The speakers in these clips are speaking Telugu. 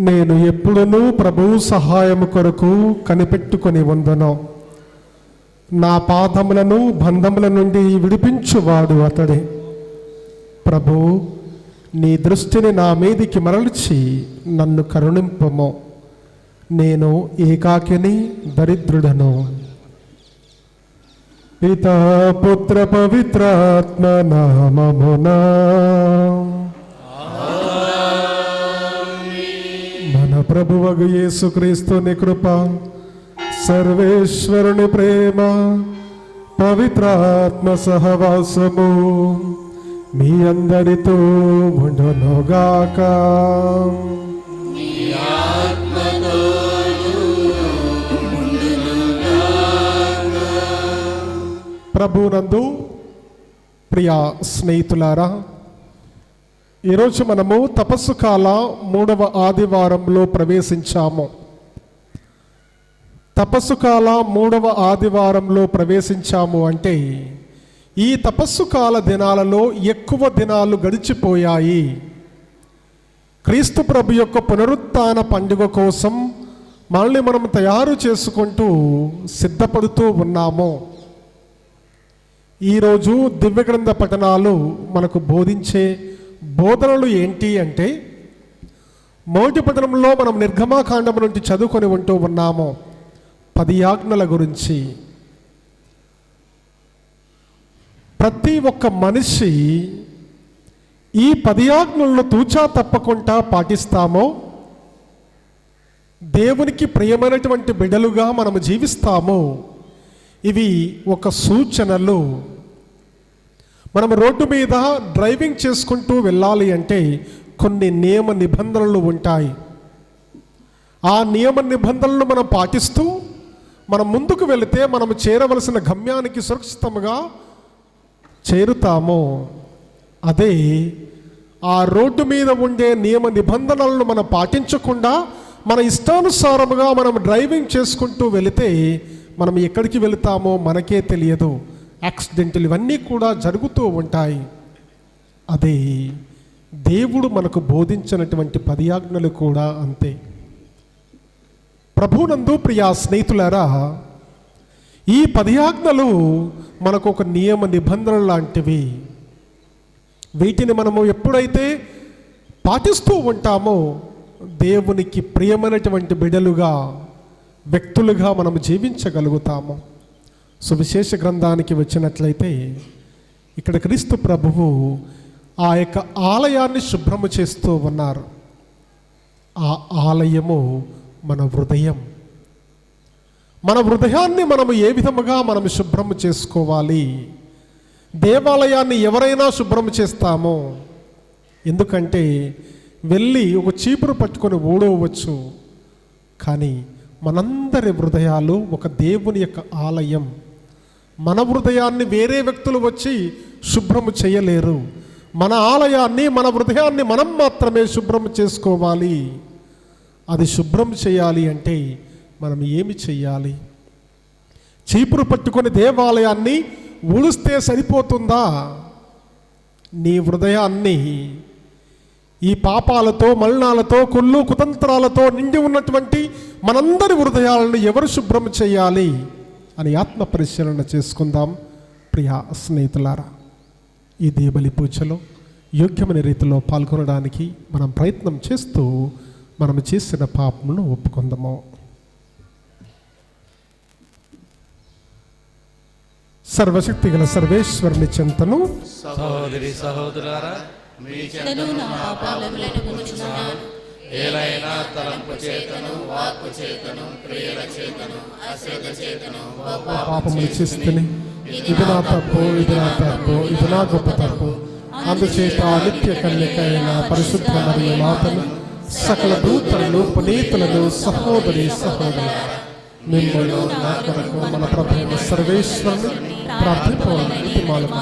నేను ఎప్పుడునూ ప్రభువు సహాయము కొరకు కనిపెట్టుకొని ఉందును. నా పాదములను బంధముల నుండి విడిపించువాడు అతడే. ప్రభు, నీ దృష్టిని నా మీదికి మరల్చి నన్ను కరుణింపుము. నేను ఏకాకిని, దరిద్రుడను. పితా పుత్ర పవిత్రాత్మ నామమునా మన ప్రభువగు యేసుక్రీస్తుని కృప, సర్వేశ్వరుని ప్రేమ, పవిత్రాత్మ సహవాసము మీ అందరితో ఉండునుగాక. ప్రభునందు ప్రియ స్నేహితులారా, ఈరోజు మనము తపస్సు కాల 3వ ఆదివారంలో ప్రవేశించాము. తపస్సు కాల 3వ ఆదివారంలో ప్రవేశించాము అంటే ఈ తపస్సు కాల దినాలలో ఎక్కువ దినాలు గడిచిపోయాయి. క్రీస్తు ప్రభు యొక్క పునరుత్థాన పండుగ కోసం మనల్ని మనం తయారు చేసుకుంటూ సిద్ధపడుతూ ఉన్నాము. ఈరోజు దివ్యగ్రంథ పఠనాలు మనకు బోధించే బోధనలు ఏంటి అంటే, మొదటి పఠనంలో మనం నిర్గమాకాండం నుండి చదువుకొని ఉంటూ ఉన్నాము 10 ఆజ్ఞల గురించి. ప్రతి ఒక్క మనిషి ఈ 10 ఆజ్ఞలను తూచా తప్పకుండా పాటిస్తామో దేవునికి ప్రియమైనటువంటి బిడ్డలుగా మనము జీవిస్తాము. ఇవి ఒక సూచనలు. మనం రోడ్డు మీద డ్రైవింగ్ చేసుకుంటూ వెళ్ళాలి అంటే కొన్ని నియమ నిబంధనలు ఉంటాయి. ఆ నియమ నిబంధనలను మనం పాటిస్తూ మనం ముందుకు వెళితే మనం చేరవలసిన గమ్యానికి సురక్షితంగా చేరుతాము. అదే ఆ రోడ్డు మీద ఉండే నియమ నిబంధనలను మనం పాటించకుండా మన ఇష్టానుసారముగా మనం డ్రైవింగ్ చేసుకుంటూ వెళితే మనం ఎక్కడికి వెళుతామో మనకే తెలియదు. యాక్సిడెంట్లు ఇవన్నీ కూడా జరుగుతూ ఉంటాయి. అదే దేవుడు మనకు బోధించినటువంటి 10 ఆజ్ఞలు కూడా అంతే. ప్రభునందు ప్రియ స్నేహితులారా, ఈ 10 ఆజ్ఞలు మనకు ఒక నియమ నిబంధనలు లాంటివి. వీటిని మనము ఎప్పుడైతే పాటిస్తూ ఉంటామో దేవునికి ప్రియమైనటువంటి బిడ్డలుగా, వ్యక్తులుగా మనం జీవించగలుగుతాము. సువిశేష గ్రంథానికి వచ్చినట్లయితే ఇక్కడ క్రీస్తు ప్రభువు ఆ యొక్క ఆలయాన్ని శుభ్రము చేస్తూ ఉన్నారు. ఆ ఆలయము మన హృదయం. మన హృదయాన్ని మనము ఏ విధముగా మనం శుభ్రము చేసుకోవాలి? దేవాలయాన్ని ఎవరైనా శుభ్రం చేస్తామో, ఎందుకంటే వెళ్ళి ఒక చీపురు పట్టుకొని ఊడవచ్చు. కానీ మనందరి హృదయాలు ఒక దేవుని యొక్క ఆలయం. మన హృదయాన్ని వేరే వ్యక్తులు వచ్చి శుభ్రము చేయలేరు. మన ఆలయాన్ని, మన హృదయాన్ని మనం మాత్రమే శుభ్రం చేసుకోవాలి. అది శుభ్రం చేయాలి అంటే మనం ఏమి చెయ్యాలి? చీపురు పట్టుకొని దేవాలయాన్ని ఊడిస్తే సరిపోతుందా? నీ హృదయాన్ని ఈ పాపాలతో, మలినాలతో, కుళ్ళు కుతంత్రాలతో నిండి ఉన్నటువంటి మనందరి హృదయాలను ఎవరు శుభ్రం చేయాలి అని ఆత్మ పరిశీలన చేసుకుందాం. ప్రియ స్నేహితులారా, ఈ దీబలి పూజలో యోగ్యమైన రీతిలో పాల్గొనడానికి మనం ప్రయత్నం చేస్తూ మనం చేసిన పాపములను ఒప్పుకుందాము. సర్వశక్తి గల సర్వేశ్వరుని చెంతను సహోదరి సహోదరులారా, మీ చెంతను నా పాపాలను ఒప్పుకొనుచున్నాను. ఏలైనా తలంపు చేతను, వాక్కు చేతను, క్రియల చేతను, అశ్రద్ధ చేతను పాపములు చేస్తుని ఇది నా తప్పు, ఇది నా తప్పు, ఇది నా గొప్ప తప్పు. అందుచేత నిత్య కన్యకైన పరిశుద్ధ మరియు మాతను, సకల దూతలను, పునీతులను, సహోదరి సహోదరులారా, మిమ్మల్ని నా కొరకు మన ప్రభువైన సర్వేశ్వరుని ప్రార్థింపవలెను.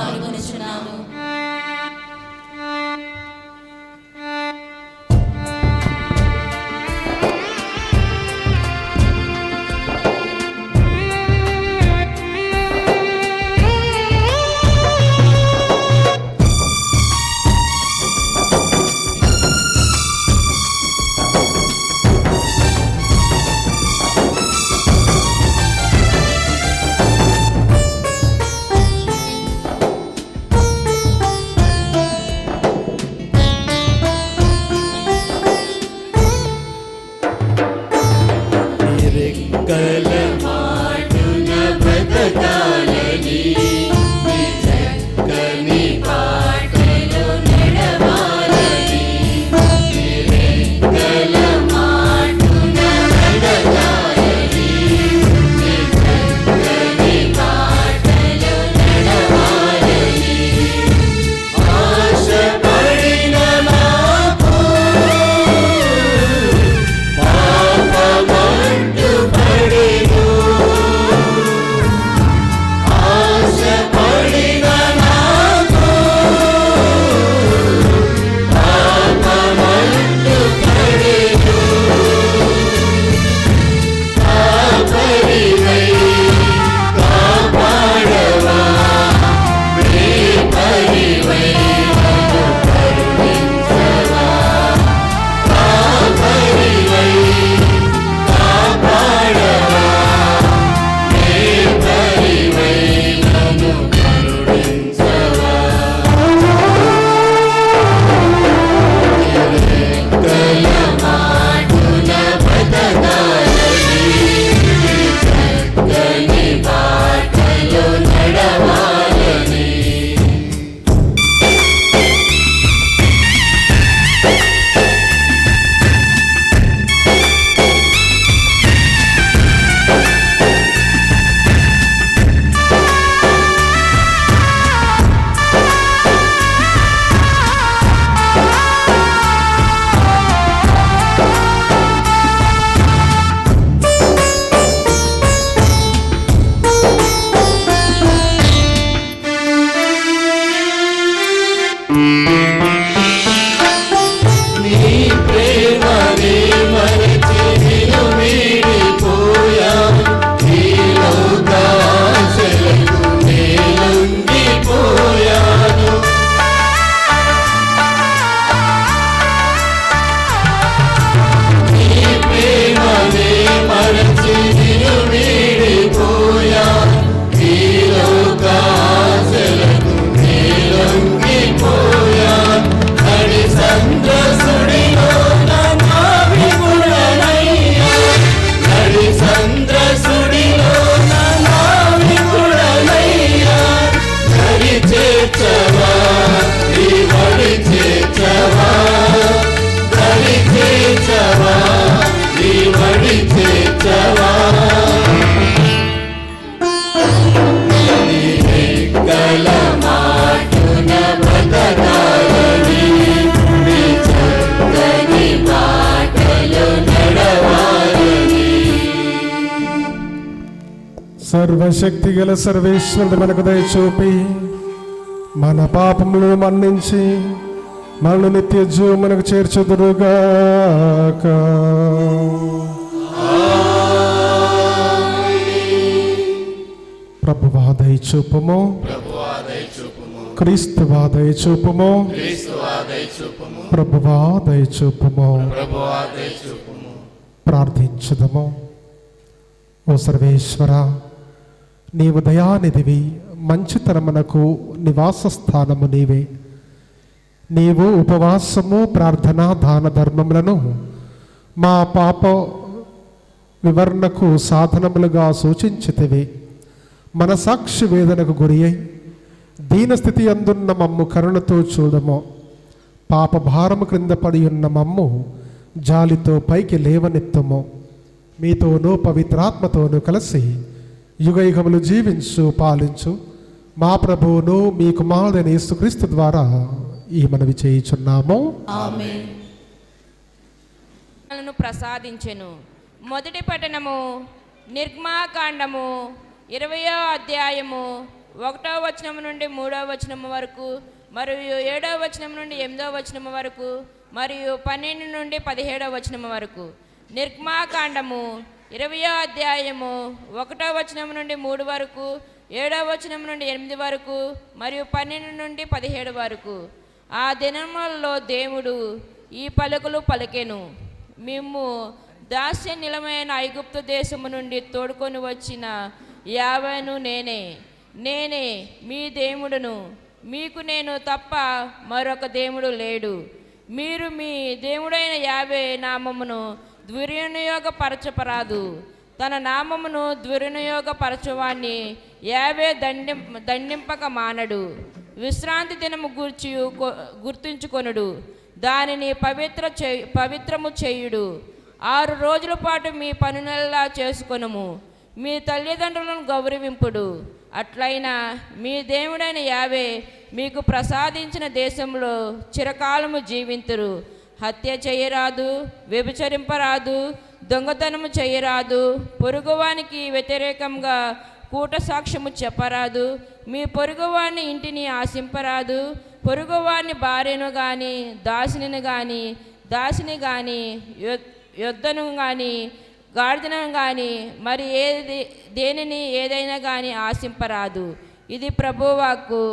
బ్రతకాలని నీ చక్కని బాటలో నడవాలని నీ రెక్కల మాటున బ్రతకాలని నీ చక్కని బాటలో నడవాలని ఆశపడిన నాకు పాపమంటూ పడెను ఆశపడిన నాకు పాపమంటూ పడెను కాపరివై కాపాడవా ప్రేమరివై నన్ను కరుణించవా కాపరివై కాపాడవా ప్రేమరివై నన్ను కరుణించవా రెక్కల మాటున బ్రతకాలని నీ చక్కని బాటలో నడవాలని నీ ప్రేమని మరచి నిన్ను వీడిపోయాను ఈ లోకాశలకు నే లొంగిపోయాను నీ ప్రేమని మరచి నిన్ను వీడిపోయాను ఈ లోకాశలకు నే లొంగిపోయాను నడి సంద్రసుడిలో నావికుడనయ్యా నడి సంద్రసుడిలో నావికుడనయ్యా నడి చేర్చవా నీ వడి చేర్చవా నడి చేర్చవా నీ వడి చేర్చవా నీ రెక్కల మాటున బ్రతకాలని నీ చక్కని బాటలో నడవాలని సర్వశక్తి గల సర్వేశ్వరుడు మనకు దయచూపి మన పాపములు మన్నించి మనల్ని నిత్య జీవమునకు చేర్చుదురుగాక. ప్రభువా దయచూపుము, క్రీస్తువా దయచూపుము, ప్రభువా దయచూపుము. ప్రార్థించుదము. ఓ సర్వేశ్వర, నీవు దయానిధివి, మంచితనమునకు నివాస స్థానము నీవే. నీవు ఉపవాసము, ప్రార్థన, దాన ధర్మములను మా పాప వివరణకు సాధనములుగా సూచించితివి. మన సాక్షి వేదనకు గురి అయి దీనస్థితి అందున్న మమ్ము కరుణతో చూడము. పాప భారము క్రింద పడి ఉన్న మమ్ము జాలితో పైకి లేవనెత్తము. మీతోనూ పవిత్రాత్మతోనూ కలిసి యుగయుగములు జీవించు పాలించు మా ప్రభువును మీ కుమారుడైన యేసుక్రీస్తు ద్వారా ఈ మనవి చేయుచున్నాము. ఆమేన్. ప్రసాదించెను. మొదటి పఠనము నిర్గమాకాండము 20వ అధ్యాయము 1వ వచనం నుండి 3వ వచనం వరకు, మరియు 7వ వచనం నుండి 8వ వచనం వరకు, మరియు 12 నుండి 17వ వచనం వరకు. నిర్గమాకాండము 20వ అధ్యాయము 1వ వచనం నుండి 3 వరకు, 7వ వచనం నుండి 8 వరకు, మరియు 12 నుండి 17 వరకు. ఆ దినములలో దేవుడు ఈ పలుకులు పలికెను. మేము దాస్య నిలమైన ఐగుప్తు దేశము నుండి తోడుకొని వచ్చిన యావేను నేనే మీ దేవుడును. మీకు నేను తప్ప మరొక దేవుడు లేడు. మీరు మీ దేవుడైన యావే నామమును దుర్వినియోగపరచపరాదు. తన నామమును దుర్వినియోగపరచువాన్ని యావే దండింపక మానడు. విశ్రాంతి దినము గుర్తుంచుకొనుడు, దానిని పవిత్రము చేయుడు. 6 రోజుల పాటు మీ పనులెల్లా చేసుకొనుము. మీ తల్లిదండ్రులను గౌరవింపుడు. అట్లయినా మీ దేవుడైన యావే మీకు ప్రసాదించిన దేశంలో చిరకాలము జీవింతురు. హత్య చేయరాదు, వ్యభిచరింపరాదు, దొంగతనము చేయరాదు, పొరుగువానికి వ్యతిరేకంగా కూట సాక్ష్యము చెప్పరాదు, మీ పొరుగువాని ఇంటిని ఆశింపరాదు. పొరుగువాని భార్యను కానీ దాసిని కానీ యొద్దను కానీ గాడిదను కానీ మరి ఏదైనా కానీ ఆశింపరాదు. ఇది ప్రభువాక్కు.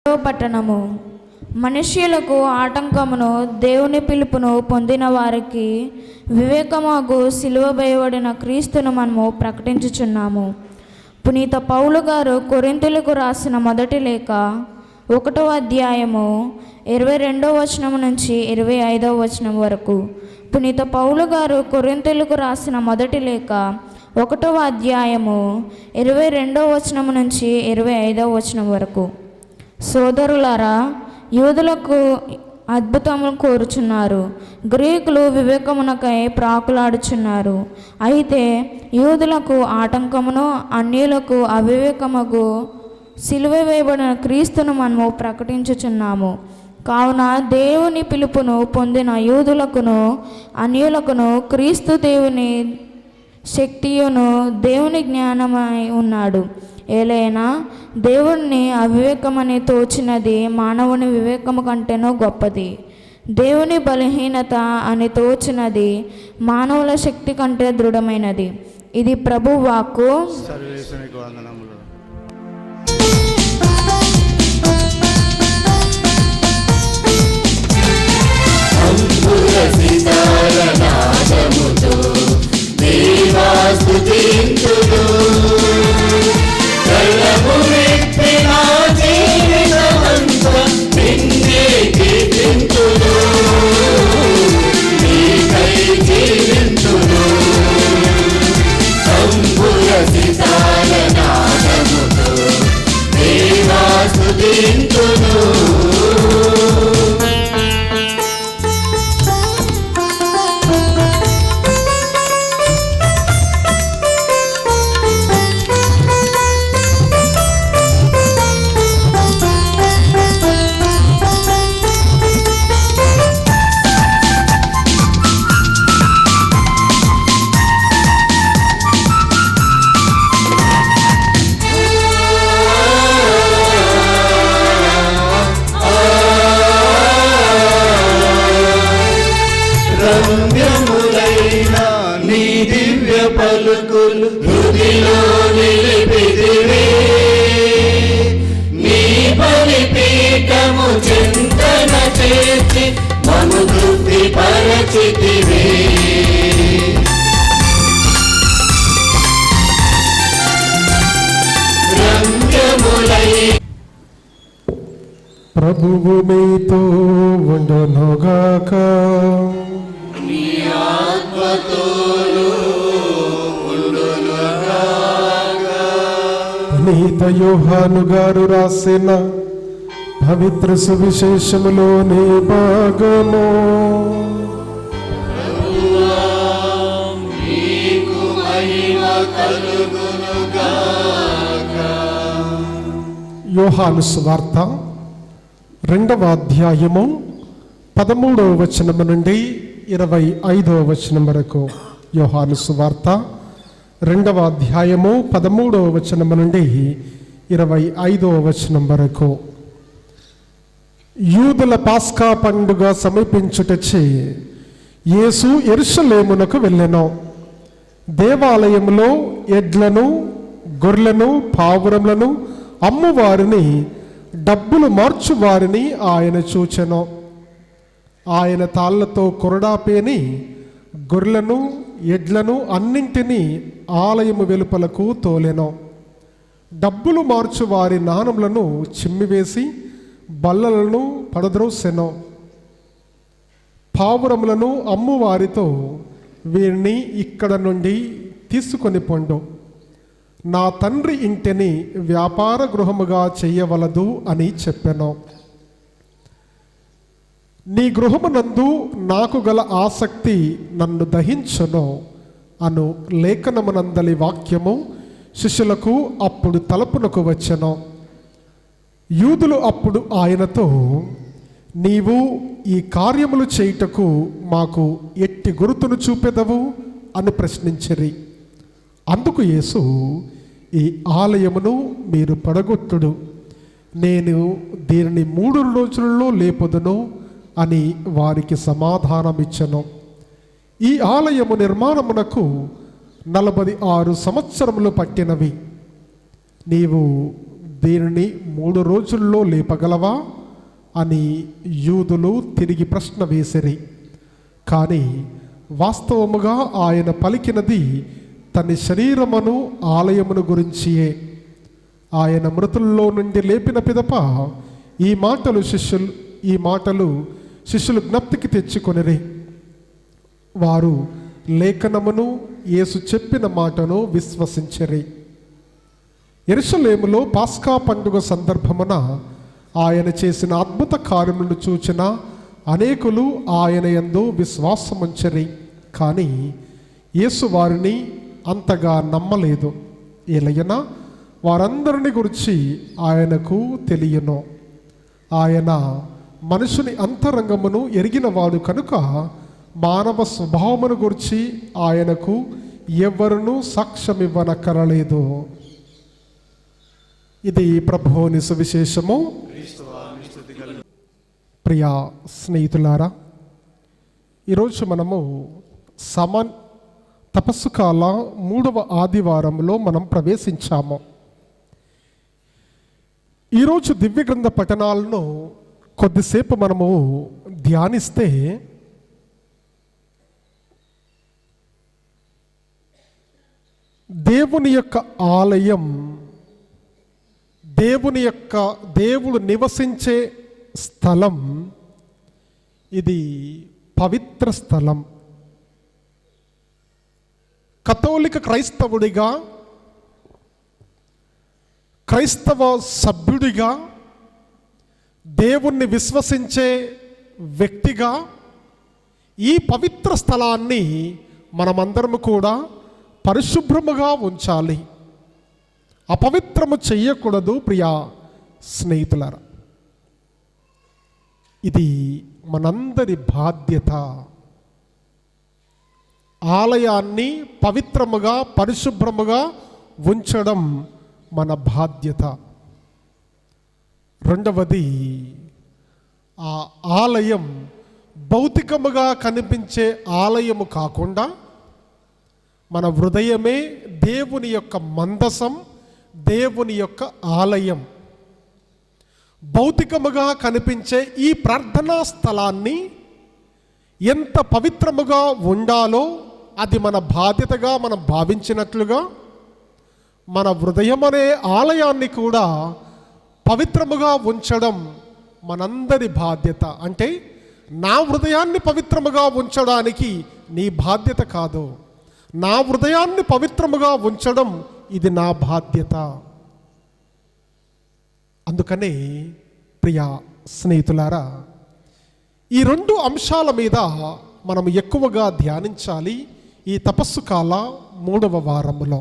పట్టణము. మనుష్యులకు ఆటంకమును దేవుని పిలుపును పొందిన వారికి వివేకమాగు సిలువ వేయబడిన క్రీస్తును మనము ప్రకటించుచున్నాము. పునీత పౌలు గారు కొరింథీయులకు రాసిన మొదటి లేఖ 1వ అధ్యాయము 22వ వచనం నుంచి 25వ వచనం వరకు. పునీత పౌలు గారు కొరింథీయులకు రాసిన మొదటి లేఖ 1వ అధ్యాయము 22వ వచనం నుంచి 25వ వచనం వరకు. సోదరులారా, యూదులకు అద్భుతములు కోరుచున్నారు, గ్రీకులు వివేకమునకై ప్రాకులాడుచున్నారు. అయితే యూదులకు ఆటంకమును, అన్యులకు అవివేకముగు సిలువ వేయబడిన క్రీస్తును మనము ప్రకటించుచున్నాము. కావున దేవుని పిలుపును పొందిన యూదులకును అన్యులకును క్రీస్తు దేవుని శక్తియును దేవుని జ్ఞానమై ఉన్నాడు. ఏలైనా దేవుణ్ణి అవివేకమని తోచినది మానవుని వివేకము కంటేనూ గొప్పది, దేవుని బలహీనత అని తోచినది మానవుల శక్తి కంటే దృఢమైనది. ఇది ప్రభు వాక్కు. సర్వేశ్వరునికి వందనములు. నాదముతో దేవా స్తుతింతును, కళ్ళము విప్పి నా జీవితమంతా నిన్నే కీర్తింతును, నీకై జీవింతును. అంబుర సితార నాదముతో దేవా స్తుతింతును. రమ్యములైన నీ దివ్య పలుకులు హృదిలో నిలిపిదివే, నీ బలిపీఠము చింతన చేసి మము తృప్తి పరచితివే. రమ్యములై ప్రభువు మీతో ఉండునుగాక. నీ ఆత్మతోను ఉండునుగాక. పునీత యోహాను గారు రాసిన పవిత్ర సువిశేషములోని భాగము. ప్రభువా, నీకు మహిమ కలుగునుగాక. యోహాను సువార్త 2వ అధ్యాయము 13వ వచనము నుండి 25వ వచనం వరకు. యోహాను సువార్త 2వ అధ్యాయము 13వ వచనము నుండి 25వ వచనం వరకు. యూదుల పాస్కా పండుగ సమీపించుటచే యేసు యెరూషలేమునకు వెళ్ళెను. దేవాలయములో ఎడ్లను, గొర్రెలను, పావురములను అమ్మువారిని, డబ్బులు మార్చువారిని ఆయన చూచెను. ఆయన తాళ్లతో కొరడాపేని గొర్రెలను, ఎడ్లను అన్నింటినీ ఆలయము వెలుపలకు తోలెను. డబ్బులు మార్చువారి నాణములను చిమ్మివేసి బల్లలను పడద్రోసెను. పావురములను అమ్మువారితో, వీరిని ఇక్కడ నుండి తీసుకొని పొండు, నా తండ్రి ఇంటిని వ్యాపార గృహముగా చెయ్యవలదు అని చెప్పెను. నీ గృహమునందు నాకు గల ఆసక్తి నన్ను దహించును అను లేఖనమునందలి వాక్యము శిష్యులకు అప్పుడు తలపునకు వచ్చెను. యూదులు అప్పుడు ఆయనతో, నీవు ఈ కార్యములు చేయుటకు మాకు ఎట్టి గురుతును చూపెదవు అని ప్రశ్నించిరి. అందుకు యేసు, ఈ ఆలయమును మీరు పడగొట్టుడు, నేను దీనిని 3 రోజులలో లేపుదును అని వారికి సమాధానమిచ్చెను. ఈ ఆలయము నిర్మాణమునకు 46 సంవత్సరములు పట్టినవి. నీవు దీనిని 3 రోజుల్లో లేపగలవా అని యూదులు తిరిగి ప్రశ్న వేసిరి. కానీ వాస్తవముగా ఆయన పలికినది తన శరీరమును ఆలయమును గురించియే. ఆయన మృతుల్లో నుండి లేపిన పిదప ఈ మాటలు శిష్యులు జ్ఞప్తికి తెచ్చుకొనిరి. వారు లేఖనమును యేసు చెప్పిన మాటను విశ్వసించిరి. యెరూషలేములో పాస్కా పండుగ సందర్భమున ఆయన చేసిన అద్భుత కార్యములను చూచిన అనేకులు ఆయన యందు విశ్వాసముంచిరి. కానీ యేసు వారిని అంతగా నమ్మలేదు. ఎలయనా వారందరిని గురించి ఆయనకు తెలియను. ఆయన మనుషుని అంతరంగమును ఎరిగినవాడు కనుక మానవ స్వభావమును గురించి ఆయనకు ఎవరునూ సాక్ష్యమివ్వనక్కరలేదు. ఇది ప్రభువుని సువిశేషము. ప్రియా స్నేహితులారా, ఈరోజు మనము తపస్సు కాల 3వ ఆదివారంలో మనం ప్రవేశించాము. ఈరోజు దివ్య గ్రంథ పఠనాలను కొద్దిసేపు మనము ధ్యానిస్తే దేవుని యొక్క ఆలయం, దేవుడు నివసించే స్థలం, ఇది పవిత్ర స్థలం. కథోలిక క్రైస్తవుడిగా, క్రైస్తవ సభ్యుడిగా, దేవుణ్ణి విశ్వసించే వ్యక్తిగా ఈ పవిత్ర స్థలాన్ని మనమందరము కూడా పరిశుభ్రముగా ఉంచాలి. అపవిత్రము చెయ్యకూడదు. ప్రియా స్నేహితులారా, ఇది మనందరి బాధ్యత. ఆలయాన్ని పవిత్రముగా, పరిశుభ్రముగా ఉంచడం మన బాధ్యత. రెండవది, ఆ ఆలయం భౌతికముగా కనిపించే ఆలయము కాకుండా మన హృదయమే దేవుని యొక్క మందసం, దేవుని యొక్క ఆలయం. భౌతికముగా కనిపించే ఈ ప్రార్థనా స్థలాన్ని ఎంత పవిత్రముగా ఉండాలో అది మన బాధ్యతగా మనం భావించినట్లుగా మన హృదయం అనే ఆలయాన్ని కూడా పవిత్రముగా ఉంచడం మనందరి బాధ్యత. అంటే నా హృదయాన్ని పవిత్రముగా ఉంచడానికి నీ బాధ్యత కాదు, నా హృదయాన్ని పవిత్రముగా ఉంచడం ఇది నా బాధ్యత. అందుకనే ప్రియా స్నేహితులారా, ఈ 2 అంశాల మీద మనం ఎక్కువగా ధ్యానించాలి ఈ తపస్సు కాల 3వ వారములో.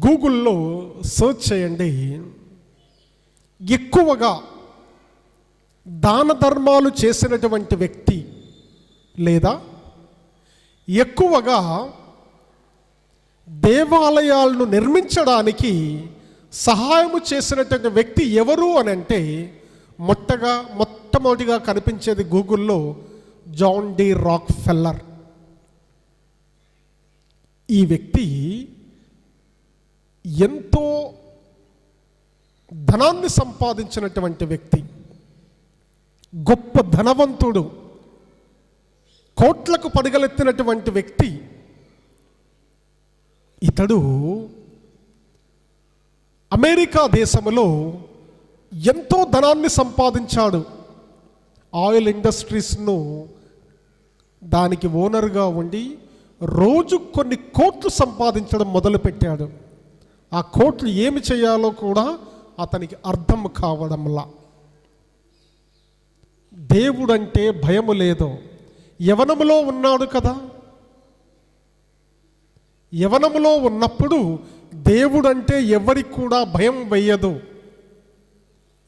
గూగుల్లో సర్చ్ చేయండి. ఎక్కువగా దాన ధర్మాలు చేసినటువంటి వ్యక్తి లేదా ఎక్కువగా దేవాలయాలను నిర్మించడానికి సహాయము చేసినటువంటి వ్యక్తి ఎవరు అని అంటే మొట్టమొదటిగా కనిపించేది గూగుల్లో జాన్ డి రాక్ ఫెల్లర్. ఈ వ్యక్తి ఎంతో ధనాన్ని సంపాదించినటువంటి వ్యక్తి, గొప్ప ధనవంతుడు, కోట్లకు పడగలెత్తినటువంటి వ్యక్తి. ఇతడు అమెరికా దేశంలో ఎంతో ధనాన్ని సంపాదించాడు. ఆయిల్ ఇండస్ట్రీస్ను దానికి ఓనర్గా ఉండి రోజు కొన్ని కోట్లు సంపాదించడం మొదలుపెట్టాడు. ఆ కోట్లు ఏమి చేయాలో కూడా అతనికి అర్థం కావడంలా. దేవుడంటే భయము లేదు. యవనములో ఉన్నాడు కదా, యవనములో ఉన్నప్పుడు దేవుడంటే ఎవరికి కూడా భయం వేయదు.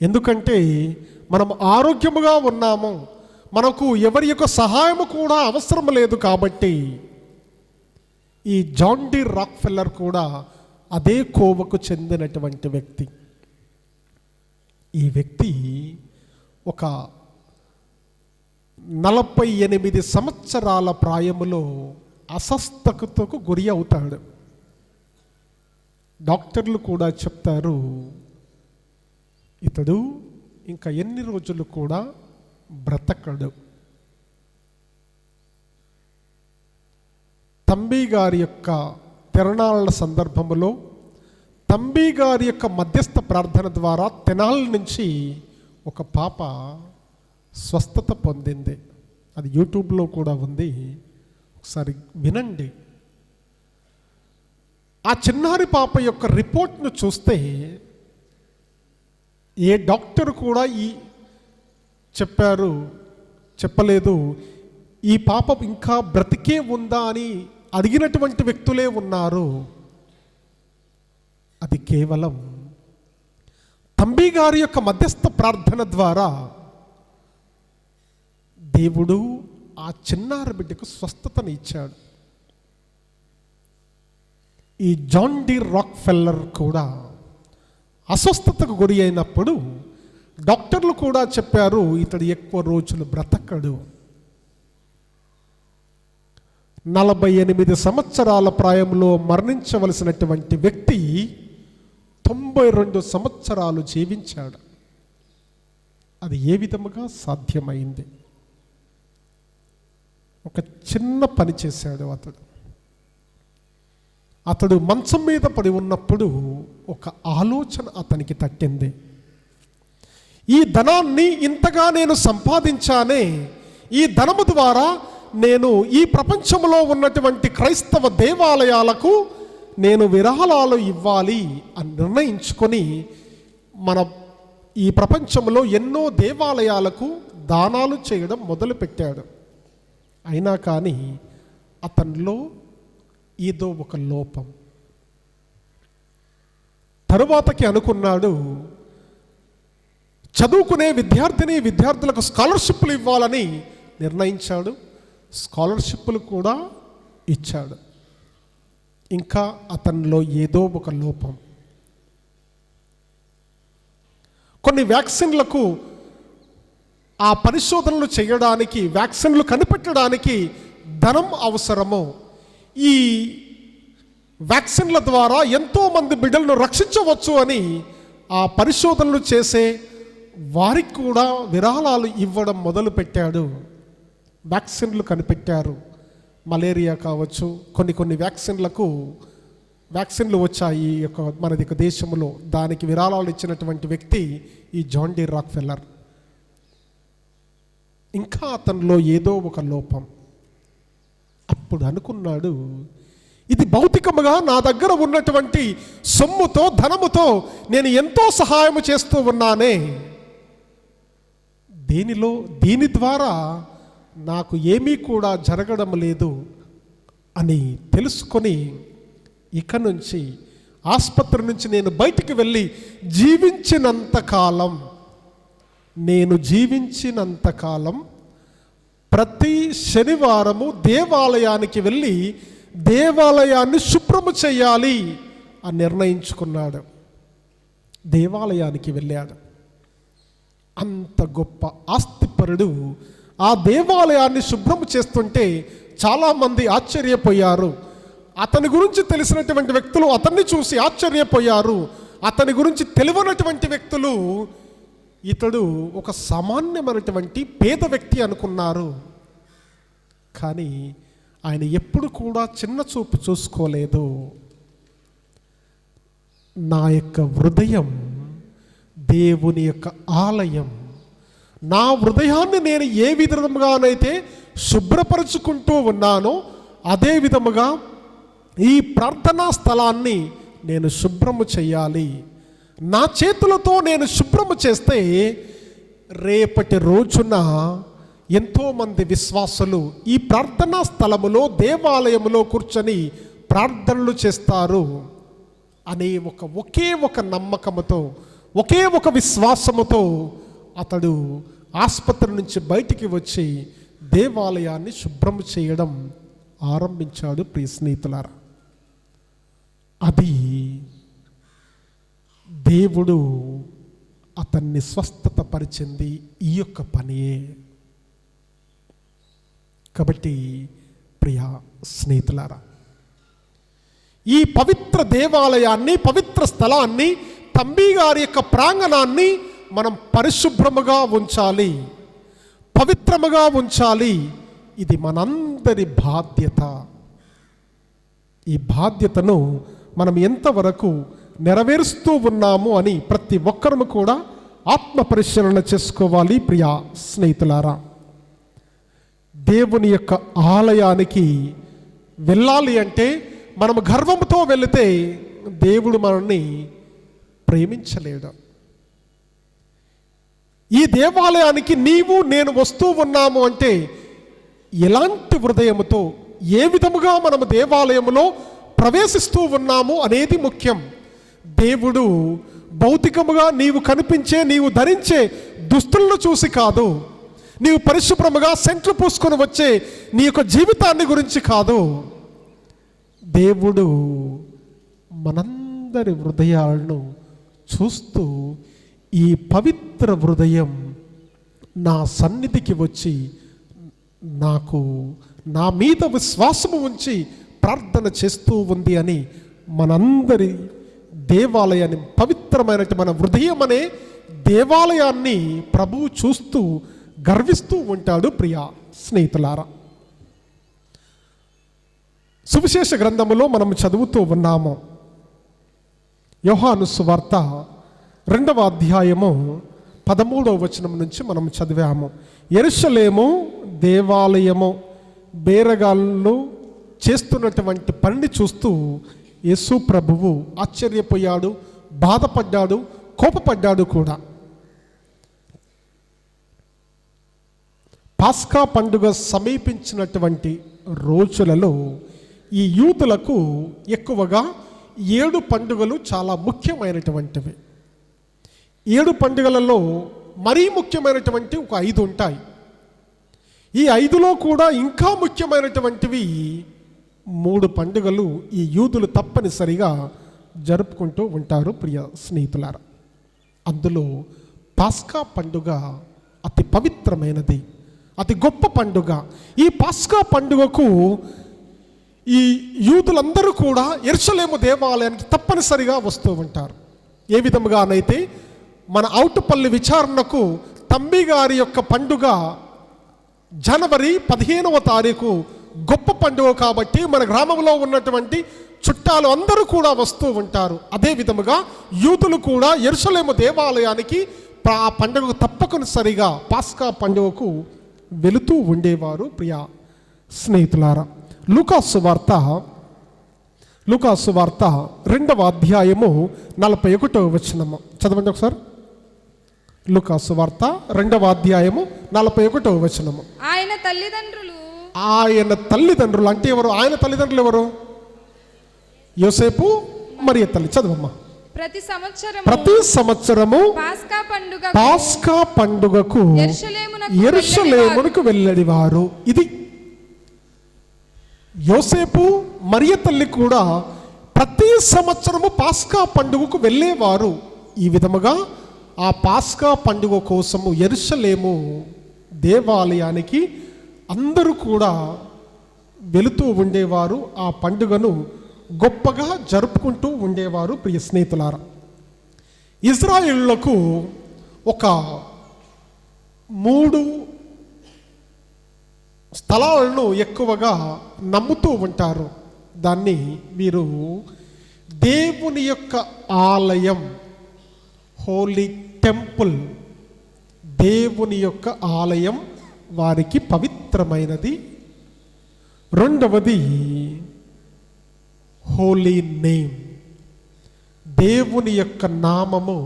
ఎందుకంటే మనం ఆరోగ్యముగా ఉన్నాము, మనకు ఎవరి యొక్క సహాయము కూడా అవసరం లేదు. కాబట్టి ఈ జాన్ డి రాక్ ఫెల్లర్ కూడా అదే కోవకు చెందినటువంటి వ్యక్తి. ఈ వ్యక్తి ఒక 48 సంవత్సరాల ప్రాయములో అస్వస్థతకు గురి అవుతాడు. డాక్టర్లు కూడా చెప్తారు, ఇతడు ఇంకా ఎన్ని రోజులు కూడా బ్రతకడు. తంబి గారి యొక్క తిరణాల సందర్భంలో తంబి గారి యొక్క మధ్యస్థ ప్రార్థన ద్వారా తెనాలి నుంచి ఒక పాప స్వస్థత పొందింది. అది యూట్యూబ్లో కూడా ఉంది, ఒకసారి వినండి. ఆ చిన్నారి పాప యొక్క రిపోర్ట్ను చూస్తే ఏ డాక్టర్ కూడా చెప్పలేదు ఈ పాప ఇంకా బ్రతికే ఉందా అని అడిగినటువంటి వ్యక్తులే ఉన్నారు. అది కేవలం తంబి గారి యొక్క మధ్యస్థ ప్రార్థన ద్వారా దేవుడు ఆ చిన్నారి బిడ్డకు స్వస్థతని ఇచ్చాడు. ఈ జాన్ డి రాక్ ఫెల్లర్ కూడా అస్వస్థతకు గురి అయినప్పుడు డాక్టర్లు కూడా చెప్పారు ఇతడు ఎక్కువ రోజులు బ్రతకడు. 48 సంవత్సరాల ప్రాయంలో మరణించవలసినటువంటి వ్యక్తి 92 సంవత్సరాలు జీవించాడు. అది ఏ విధముగా సాధ్యమైంది? ఒక చిన్న పని చేశాడు అతడు మంచం మీద పడి ఉన్నప్పుడు ఒక ఆలోచన అతనికి తట్టింది. ఈ ధనాన్ని ఇంతగా నేను సంపాదించానే, ఈ ధనము ద్వారా నేను ఈ ప్రపంచంలో ఉన్నటువంటి క్రైస్తవ దేవాలయాలకు నేను విరాళాలు ఇవ్వాలి అని నిర్ణయించుకొని ఈ ప్రపంచంలో ఎన్నో దేవాలయాలకు దానాలు చేయడం మొదలుపెట్టాడు. అయినా కానీ అతనిలో ఏదో ఒక లోపం. తరువాతకి అనుకున్నాడు చదువుకునే విద్యార్థులకు స్కాలర్షిప్లు ఇవ్వాలని నిర్ణయించాడు. స్కాలర్షిప్లు కూడా ఇచ్చాడు. ఇంకా అతనిలో ఏదో ఒక లోపం. కొన్ని వ్యాక్సిన్లకు ఆ పరిశోధనలు చేయడానికి, వ్యాక్సిన్లు కనిపెట్టడానికి ధనం అవసరము. ఈ వ్యాక్సిన్ల ద్వారా ఎంతోమంది బిడ్డలను రక్షించవచ్చు అని ఆ పరిశోధనలు చేసే వారికి కూడా విరాళాలు ఇవ్వడం మొదలుపెట్టాడు. వ్యాక్సిన్లు కనిపెట్టారు. మలేరియా కావచ్చు, కొన్ని వ్యాక్సిన్లు వచ్చాయి మన దేశంలో. దానికి విరాళాలు ఇచ్చినటువంటి వ్యక్తి ఈ జాన్ డి రాక్ ఫెల్లర్. ఇంకా అతనిలో ఏదో ఒక లోపం. అప్పుడు అనుకున్నాడు ఇది భౌతికముగా నా దగ్గర ఉన్నటువంటి సొమ్ముతో, ధనముతో నేను ఎంతో సహాయం చేస్తూ ఉన్నానే, దీని ద్వారా నాకు ఏమీ కూడా జరగడం లేదు అని తెలుసుకొని ఇక నుంచి ఆసుపత్రి నుంచి నేను బయటికి వెళ్ళి నేను జీవించినంతకాలం ప్రతి శనివారము దేవాలయానికి వెళ్ళి దేవాలయాన్ని శుభ్రము చేయాలి అని నిర్ణయించుకున్నాడు. దేవాలయానికి వెళ్ళాడు. అంత గొప్ప ఆస్తిపరుడు ఆ దేవాలయాన్ని శుభ్రము చేస్తుంటే చాలామంది ఆశ్చర్యపోయారు. అతని గురించి తెలిసినటువంటి వ్యక్తులు అతన్ని చూసి ఆశ్చర్యపోయారు. అతని గురించి తెలియనటువంటి వ్యక్తులు ఇతడు ఒక సామాన్యమైనటువంటి పేద వ్యక్తి అనుకున్నారు. కానీ ఆయన ఎప్పుడు కూడా చిన్న చూపు చూసుకోలేదు. నా యొక్క హృదయం దేవుని యొక్క ఆలయం. నా హృదయాన్ని నేను ఏ విధముగానైతే శుభ్రపరుచుకుంటూ ఉన్నానో అదే విధముగా ఈ ప్రార్థనా స్థలాన్ని నేను శుభ్రము చేయాలి. నా చేతులతో నేను శుభ్రము చేస్తే రేపటి రోజున ఎంతోమంది విశ్వాసులు ఈ ప్రార్థనా స్థలములో, దేవాలయములో కూర్చొని ప్రార్థనలు చేస్తారు అనే ఒకే ఒక నమ్మకముతో, ఒకే ఒక విశ్వాసముతో అతడు ఆసుపత్రి నుంచి బయటికి వచ్చి దేవాలయాన్ని శుభ్రం చేయడం ఆరంభించాడు. ప్రియ స్నేహితులారా, అది దేవుడు అతన్ని స్వస్థత పరిచింది ఈ యొక్క పనియే. కాబట్టి ప్రియ స్నేహితులారా, ఈ పవిత్ర దేవాలయాన్ని, పవిత్ర స్థలాన్ని, తంబి గారి యొక్క ప్రాంగణాన్ని మనం పరిశుభ్రముగా ఉంచాలి, పవిత్రముగా ఉంచాలి. ఇది మనందరి బాధ్యత. ఈ బాధ్యతను మనం ఎంతవరకు నెరవేరుస్తూ ఉన్నాము అని ప్రతి ఒక్కరము కూడా ఆత్మ పరిశీలన చేసుకోవాలి. ప్రియా స్నేహితులారా, దేవుని యొక్క ఆలయానికి వెళ్ళాలి అంటే మనం గర్వంతో వెళితే దేవుడు మనల్ని ప్రేమించలేడు. ఈ దేవాలయానికి నీవు నేను వస్తూ ఉన్నాము అంటే ఎలాంటి హృదయముతో, ఏ విధముగా మనము దేవాలయములో ప్రవేశిస్తూ ఉన్నాము అనేది ముఖ్యం. దేవుడు భౌతికముగా నీవు కనిపించే, నీవు ధరించే దుస్తులను చూసి కాదు, నీవు పరిశుభ్రముగా సెంట్లు పూసుకొని వచ్చే నీ యొక్క జీవితాన్ని గురించి కాదు. దేవుడు మనందరి హృదయాలను చూస్తూ ఈ పవిత్ర హృదయం నా సన్నిధికి వచ్చి నాకు నా మీద విశ్వాసము ఉంచి ప్రార్థన చేస్తూ ఉంది అని మనందరి దేవాలయాన్ని, పవిత్రమైన మన హృదయం అనే దేవాలయాన్ని ప్రభువు చూస్తూ గర్విస్తూ ఉంటాడు. ప్రియా స్నేహితులారా, సువిశేష గ్రంథములో మనం చదువుతూ ఉన్నాము. యోహాను సువార్త 2వ అధ్యాయము 13వ వచనం నుంచి మనం చదివాము. యెరూషలేము దేవాలయము బేరగాళ్ళు చేస్తున్నటువంటి పనిని చూస్తూ యేసు ప్రభువు ఆశ్చర్యపోయాడు, బాధపడ్డాడు, కోపపడ్డాడు కూడా. పాస్కా పండుగ సమీపించినటువంటి రోజులలో ఈ యూదులకు ఎక్కువగా 7 పండుగలు చాలా ముఖ్యమైనటువంటివి. 7 పండుగలలో మరీ ముఖ్యమైనటువంటి ఒక 5 ఉంటాయి. ఈ 5లో కూడా ఇంకా ముఖ్యమైనటువంటివి 3 పండుగలు ఈ యూదులు తప్పనిసరిగా జరుపుకుంటూ ఉంటారు. ప్రియ స్నేహితులారా, అందులో పాస్కా పండుగ అతి పవిత్రమైనది, అతి గొప్ప పండుగ. ఈ పాస్కా పండుగకు ఈ యూదులందరూ కూడా యెరూషలేము దేవాలయానికి తప్పనిసరిగా వస్తూ ఉంటారు. ఏ విధముగానైతే మన ఔటుపల్లి విచారణకు తంబి గారి యొక్క పండుగ జనవరి 15వ తారీఖు గొప్ప పండుగ కాబట్టి మన గ్రామంలో ఉన్నటువంటి చుట్టాలు అందరూ కూడా వస్తూ ఉంటారు. అదే విధముగా యూదులు కూడా యెరూషలేము దేవాలయానికి ఆ పండుగకు తప్పనిసరిగా పాస్కా పండుగకు వెళుతూ ఉండేవారు. ప్రియా స్నేహితులారా, లూకాసు వార్త 2వ అధ్యాయము 41వ వచనము చదవండి ఒకసారి. లూకాసు వార్త 2వ అధ్యాయము 41వ వచనము. ఆయన తల్లిదండ్రులు అంటే ఎవరు? ఆయన తల్లిదండ్రులు ఎవరు? యోసేపు, మరియ తల్లి. చదవమ్మా. ప్రతి సంవత్సరము పాస్కా పండుగకు యెరూషలేమునకు వెళ్ళేవారు. ఇది యోసేపు, మరియ తల్లి కూడా ప్రతి సంవత్సరము పాస్కా పండుగకు వెళ్ళేవారు. ఈ విధముగా ఆ పాస్కా పండుగ కోసము యెరూషలేము దేవాలయానికి అందరూ కూడా వెళుతూ ఉండేవారు. ఆ పండుగను గొప్పగా జరుపుకుంటూ ఉండేవారు. ప్రియ స్నేహితులారా, ఇజ్రాయేలులకు ఒక 3 స్థలాలను ఎక్కువగా నమ్ముతూ ఉంటారు. దాన్ని వీరు దేవుని యొక్క ఆలయం, హోలీ టెంపుల్, దేవుని యొక్క ఆలయం వారికి పవిత్రమైనది. రెండవది హోలీ నేమ్, దేవుని యొక్క నామము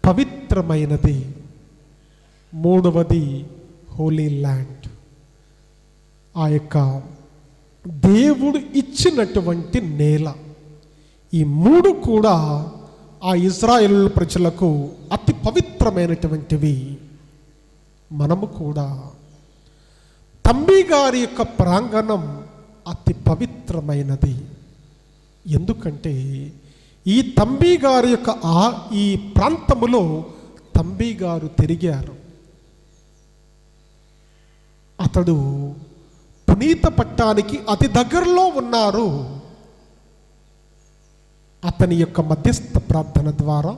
పవిత్రమైనది. మూడవది హోలీ ల్యాండ్, ఆ యొక్క దేవుడు ఇచ్చినటువంటి నేల. ఈ 3 కూడా ఆ ఇజ్రాయేల్ ప్రజలకు అతి పవిత్రమైనటువంటివి. మనము కూడా తంబి గారి యొక్క ప్రాంగణం అతి పవిత్రమైనది. ఎందుకంటే ఈ తంబి గారి యొక్క ఈ ప్రాంతములో తంబి గారు తిరిగారు. అతడు పునీత పట్టానికి అతి దగ్గరలో ఉన్నారు. అతని యొక్క మధ్యస్థ ప్రార్థన ద్వారా,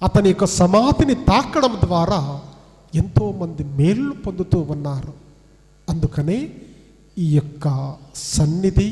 అతని యొక్క సమాధిని తాకడం ద్వారా ఎంతోమంది మేలు పొందుతూ ఉన్నారు. అందుకనే ఈ యొక్క సన్నిధి,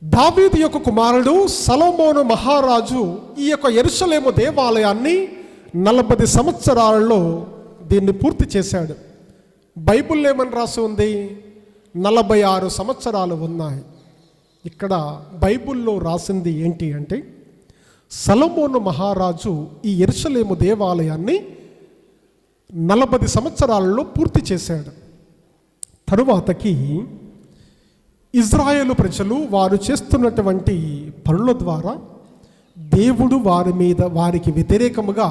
దావీదు యొక్క కుమారుడు సొలొమోను మహారాజు ఈ యొక్క యెరూషలేము దేవాలయాన్ని 40 సంవత్సరాలలో దీన్ని పూర్తి చేశాడు. బైబిల్లో ఏమని రాసి ఉంది? 46 సంవత్సరాలు ఉన్నాయి. ఇక్కడ బైబిల్లో రాసింది ఏంటి అంటే, సొలొమోను మహారాజు ఈ యెరూషలేము దేవాలయాన్ని 40 సంవత్సరాలలో పూర్తి చేశాడు. తరువాతకి ఇజ్రాయేలు ప్రజలు వారు చేస్తున్నటువంటి పనుల ద్వారా దేవుడు వారికి వ్యతిరేకముగా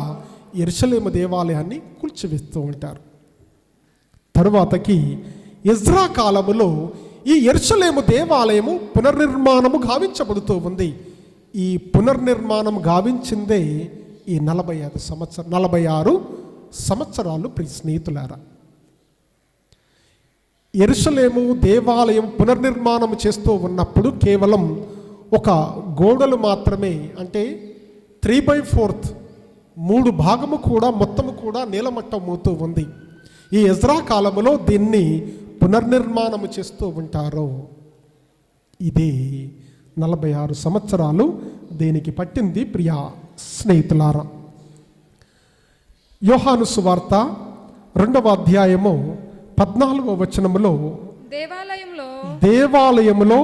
యెరూషలేము దేవాలయాన్ని కూల్చివేస్తూ ఉంటారు. తరువాతకి ఎజ్రా కాలములో ఈ యెరూషలేము దేవాలయము పునర్నిర్మాణము గావించబడుతూ ఉంది. ఈ పునర్నిర్మాణం గావించిందే ఈ 46 సంవత్సరాలు ప్రియ స్నేహితులారా. యెరూషలేము దేవాలయం పునర్నిర్మాణం చేస్తూ ఉన్నప్పుడు కేవలం ఒక గోడలు మాత్రమే, అంటే 3/4 3 భాగము కూడా మొత్తము కూడా నీలమట్టం అవుతూ ఉంది. ఈ ఎజ్రా కాలములో దీన్ని పునర్నిర్మాణము చేస్తూ ఉంటారు. ఇదే 46 సంవత్సరాలు దీనికి పట్టింది ప్రియా స్నేహితులారా. యోహాను సువార్త 2వ అధ్యాయము 14వ వచనములో దేవాలయములో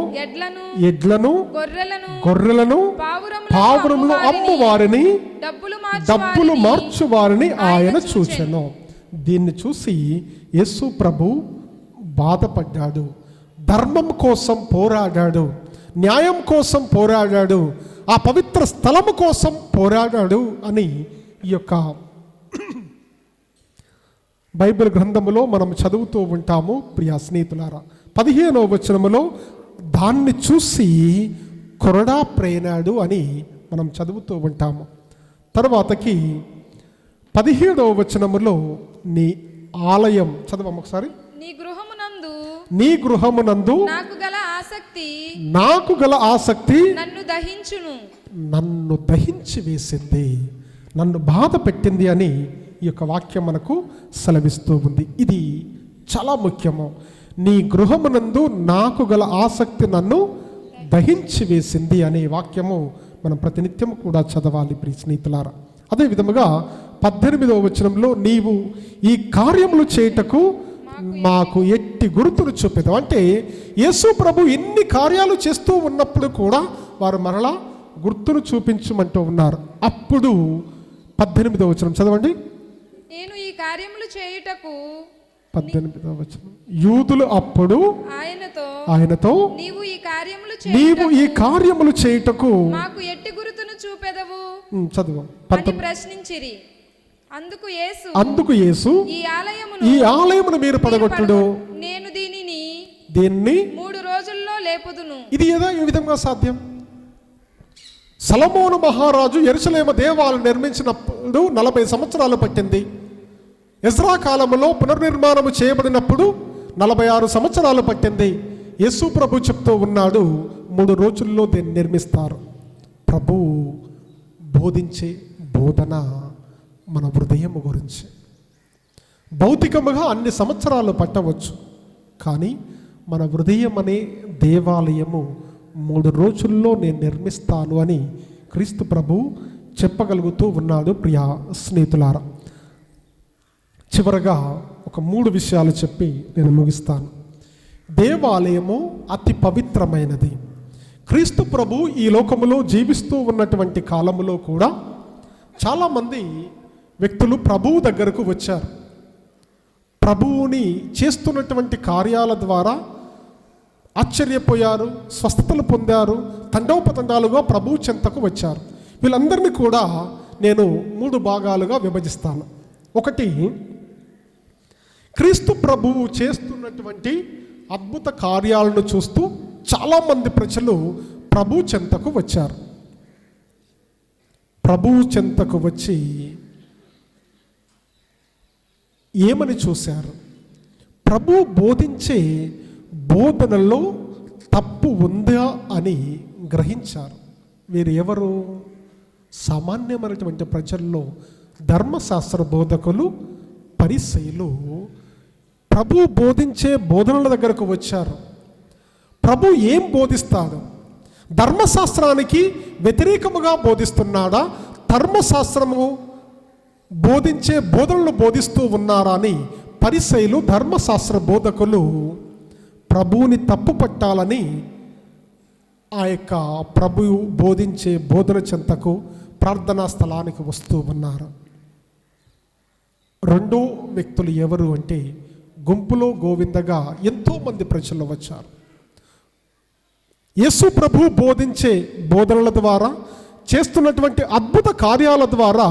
ఎడ్లను గొర్రెలను పావురములు అమ్ము వారిని డబ్బులు మార్చు వారిని ఆయన చూచెను. దీన్ని చూసి యేసు ప్రభు బాధపడ్డాడు. ధర్మం కోసం పోరాడాడు, న్యాయం కోసం పోరాడాడు, ఆ పవిత్ర స్థలము కోసం పోరాడాడు అని ఈ యొక్క బైబిల్ గ్రంథములో మనం చదువుతూ ఉంటాము ప్రియా స్నేహితులారా. 15వ వచనములో దాన్ని చూసి కొరడా ప్రేనాడు అని మనం చదువుతూ ఉంటాము. తర్వాతకి 17వ వచనములో నీ ఆలయం చదవము ఒకసారి. నీ గృహమునందు నాకు గల ఆసక్తి నన్ను దహించి వేసింది, నన్ను బాధ పెట్టింది అని ఈ యొక్క వాక్యం మనకు సెలవిస్తూ ఉంది. ఇది చాలా ముఖ్యము. నీ గృహమునందు నాకు గల ఆసక్తి నన్ను దహించి వేసింది అనే వాక్యము మనం ప్రతినిత్యము కూడా చదవాలి ప్రియ స్నేహితులారా. అదే విధముగా 18వ వచనంలో నీవు ఈ కార్యములు చేయుటకు మాకు ఎట్టి గుర్తులు చూపెదవు. అంటే యేసు ప్రభు ఎన్ని కార్యాలు చేస్తూ ఉన్నప్పుడు కూడా వారు మరలా గుర్తును చూపించమంటూ ఉన్నారు. అప్పుడు 18వ వచనం చదవండి. నేను ఈ కార్యములు చేయుటకు 18వ వచనం. యూదులు అప్పుడు ఆయనతో నీవు ఈ కార్యములు చేయుటకు మాకు ఎట్టి గుర్తును చూపెదవు చదువు అని ప్రశ్నించిరి. అందుకు యేసు ఈ ఆలయమును మీరు పడగొట్టుడు, నేను దీనిని 3 రోజుల్లో లేపుదును. ఇది ఏ విధంగా సాధ్యం? సొలొమోను మహారాజు యెరూషలేము దేవాలయం నిర్మించినప్పుడు 40 సంవత్సరాలు పట్టింది. ఎజ్రా కాలములో పునర్నిర్మాణము చేయబడినప్పుడు 46 సంవత్సరాలు పట్టింది. యేసు ప్రభు చెప్తూ ఉన్నాడు 3 రోజుల్లో దీన్ని నిర్మిస్తారు. ప్రభు బోధించే బోధన మన హృదయము గురించి. భౌతికముగా అన్ని సంవత్సరాలు పట్టవచ్చు, కానీ మన హృదయం అనే దేవాలయము 3 రోజుల్లో నేను నిర్మిస్తాను అని క్రీస్తు ప్రభు చెప్పగలుగుతూ ఉన్నాడు ప్రియా స్నేహితులారా. చివరగా ఒక 3 విషయాలు చెప్పి నేను ముగిస్తాను. దేవాలయము అతి పవిత్రమైనది. క్రీస్తు ప్రభు ఈ లోకములో జీవిస్తూ ఉన్నటువంటి కాలములో కూడా చాలామంది వ్యక్తులు ప్రభువు దగ్గరకు వచ్చారు. ప్రభువుని చేస్తున్నటువంటి కార్యాల ద్వారా ఆశ్చర్యపోయారు, స్వస్థతలు పొందారు, తండోపతండాలుగా ప్రభు చెంతకు వచ్చారు. వీళ్ళందరినీ కూడా నేను 3 భాగాలుగా విభజిస్తాను. ఒకటి, క్రీస్తు ప్రభువు చేస్తున్నటువంటి అద్భుత కార్యాలను చూస్తూ చాలామంది ప్రజలు ప్రభు చెంతకు వచ్చారు. ప్రభు చెంతకు వచ్చి ఏమని చూశారు? ప్రభు బోధించే బోధనలో తప్పు ఉందా అని గ్రహించారు. వీరు ఎవరు? సామాన్యమైనటువంటి ప్రజల్లో ధర్మశాస్త్ర బోధకులు, పరిసయ్యులు ప్రభు బోధించే బోధనల దగ్గరకు వచ్చారు. ప్రభు ఏం బోధిస్తాడు? ధర్మశాస్త్రానికి వ్యతిరేకముగా బోధిస్తున్నాడా, ధర్మశాస్త్రము బోధించే బోధనలు బోధిస్తూ ఉన్నారా అని పరిసయ్యులు, ధర్మశాస్త్ర బోధకులు ప్రభువుని తప్పు పట్టాలని ఆ యొక్క ప్రభువు బోధించే బోధన చెంతకు ప్రార్థనా స్థలానికి వస్తూ ఉన్నారు. రెండో వ్యక్తులు ఎవరు అంటే, గుంపులో గోవిందగా ఎంతోమంది ప్రజలు వచ్చారు. యేసు ప్రభు బోధించే బోధనల ద్వారా, చేస్తున్నటువంటి అద్భుత కార్యాల ద్వారా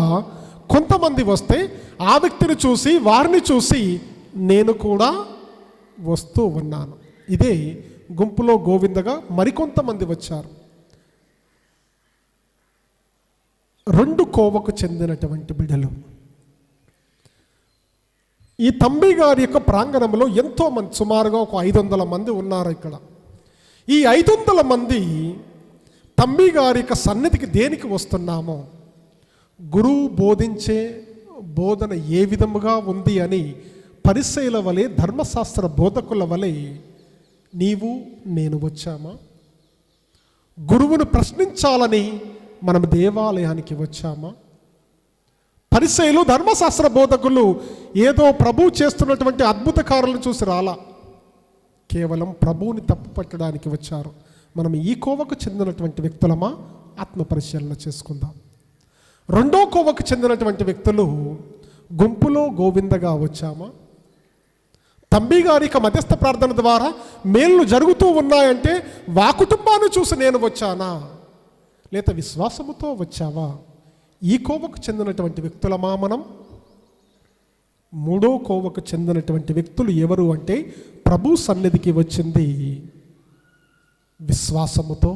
కొంతమంది వస్తే ఆ వ్యక్తిని చూసి, వారిని చూసి నేను కూడా వస్తూ ఉన్నాను. ఇదే గుంపులో గోవిందగా మరికొంతమంది వచ్చారు. రెండు కోవకు చెందినటువంటి బిడ్డలు. ఈ తంబి గారి యొక్క ప్రాంగణంలో ఎంతో మంది, సుమారుగా ఒక 500 మంది ఉన్నారు ఇక్కడ. ఈ 500 మంది తంబి గారి యొక్క సన్నిధికి దేనికి వస్తున్నామో, గురువు బోధించే బోధన ఏ విధముగా ఉంది అని పరిసయ్యుల వలె, ధర్మశాస్త్ర బోధకుల వలె నీవు నేను వచ్చామా? గురువును ప్రశ్నించాలని మనం దేవాలయానికి వచ్చామా? పరిసయ్యులు, ధర్మశాస్త్ర బోధకులు ఏదో ప్రభువు చేస్తున్నటువంటి అద్భుత కార్యాలను చూసి రాలా, కేవలం ప్రభువుని తప్పు పట్టడానికి వచ్చారు. మనం ఈ కోవకు చెందినటువంటి వ్యక్తులమా? ఆత్మ పరిశీలన చేసుకుందాం. రెండో కోవకు చెందినటువంటి వ్యక్తులు గుంపులో గోవిందగా వచ్చామా? తంబి గారికి మధ్యస్థ ప్రార్థన ద్వారా మేళ్ళు జరుగుతూ ఉన్నాయంటే వా కుటుంబాన్ని చూసి నేను వచ్చానా, లేదా విశ్వాసముతో వచ్చావా? ఈ కోవకు చెందినటువంటి వ్యక్తులమా మనం? మూడో కోవకు చెందినటువంటి వ్యక్తులు ఎవరు అంటే, ప్రభు సన్నిధికి వచ్చింది విశ్వాసముతో,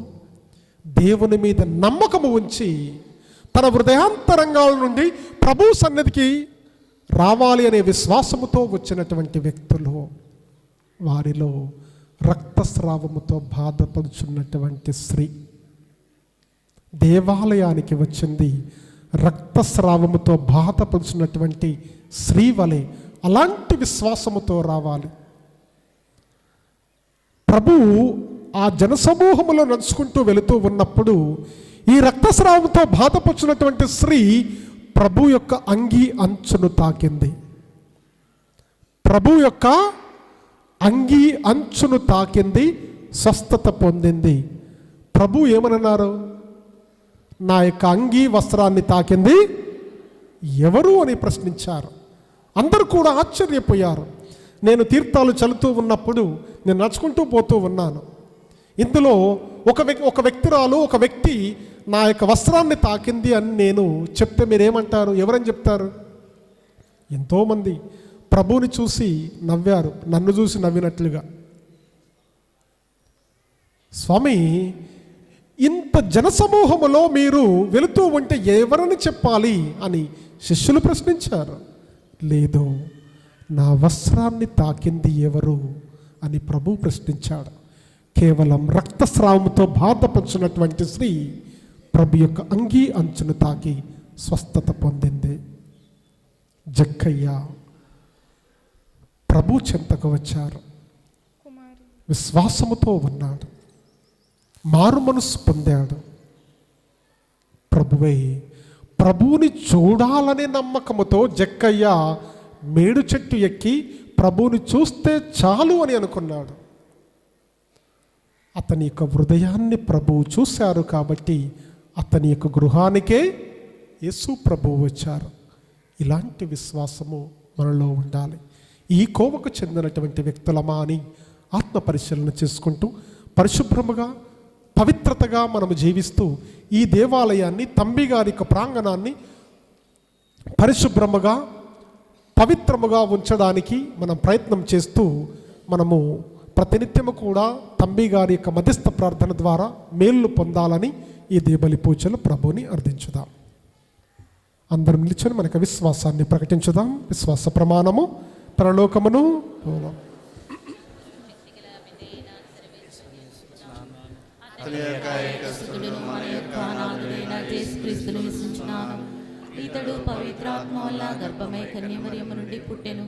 దేవుని మీద నమ్మకము ఉంచి, తన హృదయాంతరంగాల నుండి ప్రభు సన్నిధికి రావాలి అనే విశ్వాసముతో వచ్చినటువంటి వ్యక్తులు. వారిలో రక్తస్రావముతో బాధపడుచున్నటువంటి స్త్రీ దేవాలయానికి వచ్చింది రక్తస్రావముతో బాధపడుచున్నటువంటి స్త్రీ వలె అలాంటి విశ్వాసముతో రావాలి. ప్రభువు ఆ జనసమూహములో నడుచుకుంటూ వెళుతూ ఉన్నప్పుడు ఈ రక్తస్రావంతో బాధపడుచున్నటువంటి స్త్రీ ప్రభు యొక్క అంగీ అంచును తాకింది. ప్రభు యొక్క అంగీ అంచును తాకింది, స్వస్థత పొందింది. ప్రభు ఏమన్నారు? నా యొక్క అంగీ వస్త్రాన్ని తాకింది ఎవరు అని ప్రశ్నించారు. అందరూ కూడా ఆశ్చర్యపోయారు. నేను తీర్థాలు చల్లుతూ ఉన్నప్పుడు నేను నడుచుకుంటూ పోతూ ఉన్నాను. ఇందులో ఒక వ్యక్తి నా యొక్క వస్త్రాన్ని తాకింది అని నేను చెప్తే మీరేమంటారు? ఎవరని చెప్తారు? ఎంతోమంది ప్రభువుని చూసి నవ్వారు, నన్ను చూసి నవ్వినట్లుగా. స్వామి, ఇంత జనసమూహములో మీరు వెళుతూ ఉంటే ఎవరని చెప్పాలి అని శిష్యులు ప్రశ్నించారు. లేదు, నా వస్త్రాన్ని తాకింది ఎవరు అని ప్రభు ప్రశ్నించాడు. కేవలం రక్తస్రావంతో బాధపడుచున్నటువంటి స్త్రీ ప్రభు యొక్క అంగీ అంచును తాకి స్వస్థత పొందింది. జక్కయ్య ప్రభు చెంతకు వచ్చారు, విశ్వాసముతో ఉన్నాడు, మారు మనసు పొందాడు. ప్రభువుని చూడాలనే నమ్మకముతో జక్కయ్య మేడు చెట్టు ఎక్కి ప్రభువుని చూస్తే చాలు అని అనుకున్నాడు. అతని యొక్క హృదయాన్ని ప్రభువు చూశారు కాబట్టి అతని యొక్క గృహానికే యేసు ప్రభువు వచ్చారు. ఇలాంటి విశ్వాసము మనలో ఉండాలి. ఈ కోవకు చెందినటువంటి వ్యక్తులమా అని ఆత్మ పరిశీలన చేసుకుంటూ పరిశుభ్రముగా పవిత్రతగా మనము జీవిస్తూ ఈ దేవాలయాన్ని, తంబి గారి యొక్క ప్రాంగణాన్ని పరిశుభ్రముగా పవిత్రముగా ఉంచడానికి మనం ప్రయత్నం చేస్తూ మనము ప్రతినిత్యము కూడా తంబి గారి యొక్క మధ్యస్థ ప్రార్థన ద్వారా మేలు పొందాలని ఈ దేబలి పూజలు ప్రభుని అర్థించుదాం. అందరం నిల్చొని మనకు విశ్వాసాన్ని ప్రకటించుదాం. విశ్వాస ప్రమాణము పరలోకమును ఇతడు పవిత్రాత్మ వల్ల గర్భమై కన్యమరియము నుండి పుట్టెను.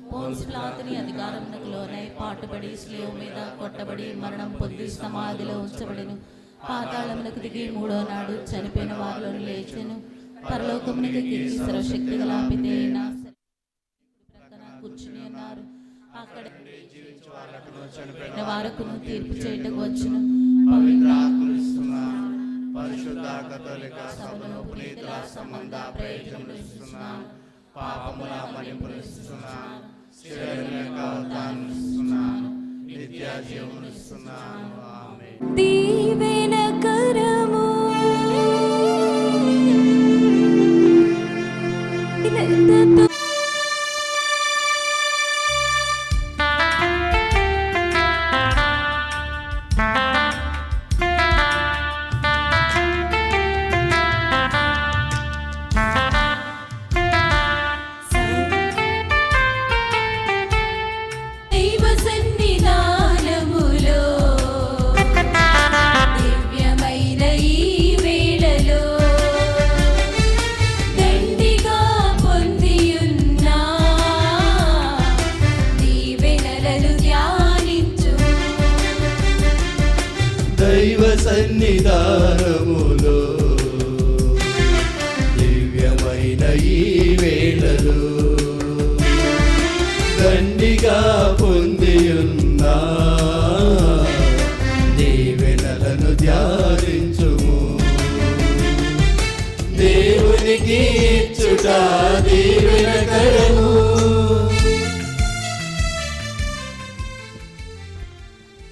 పోన్సులాతుని అధికారమునకు లోనై పాటుపడి శిలువ మీద కొట్టబడి మరణం పొంది సమాధిలో ఉంచబడెను. పాతాళములకు దిగి మూడో నాడు చనిపోయిన వారిలో లేచెను. పరలోకమునికి ఎక్కి సర్వశక్తి గల పితైన ప్రక్కన కూర్చుని ఉన్నారు. అక్కడ వారకును తీర్పు చేయటకు వచ్చును. పరిశుద్ధ కథోలిక సభను పునీతుల సంబంధ ప్రయోజనములు ఇస్తున్నాను. పాపముల మన్నింపులు ఇస్తున్నాను. శరీరం యొక్క అవతారం ఇస్తున్నాను. నిత్య జీవమును ఇస్తున్నాను. ఆమేన్. దీవెనకరము దైవ సన్నిధానములో దివ్యమైన ఈ వేళలో దండిగా పొందియున్న దీవెనలను ధ్యానించు. దైవ సన్నిధానములో దివ్యమైన ఈ వేళలో దండిగా పొందియున్న దీవెనలను ధ్యానించుము. దేవునికి ఇచ్చుట దీవెనకరము.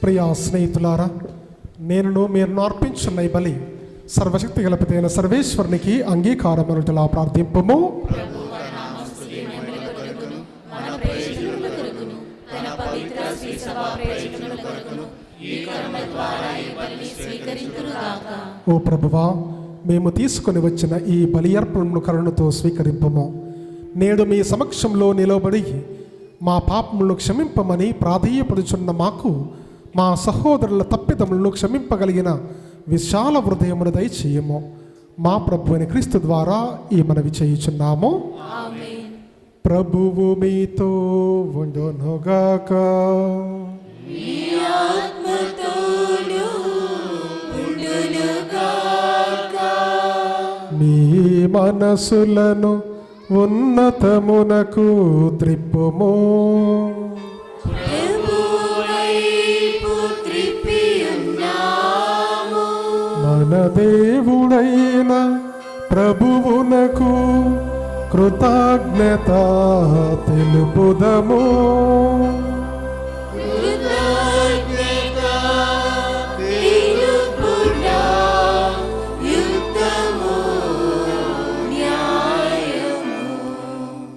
ప్రియా స్నేహితులారా, నేను మీరు అర్పించున్న ఈ బలి సర్వశక్తి గలపితైన సర్వేశ్వరునికి అంగీకారమనుటలా ప్రార్థింపము. ఓ ప్రభువా, మేము తీసుకొని వచ్చిన ఈ బలి అర్పణను కరుణతో స్వీకరింపము. నేడు మీ సమక్షంలో నిలబడి మా పాపములను క్షమింపమని ప్రాధేయపడుచున్న మాకు మా సహోదరుల తప్పిదములను క్షమింపగలిగిన విశాల హృదయమును దయచేయము. మా ప్రభు అయిన క్రీస్తు ద్వారా ఈ మనవి చేయుచున్నాము. ప్రభువు మీతో ఉండునుగాక. మీ మనసులను ఉన్నతమునకు త్రిప్పుము. మన దేవుడైన ప్రభువునకు కృతజ్ఞత తెలుపుదము.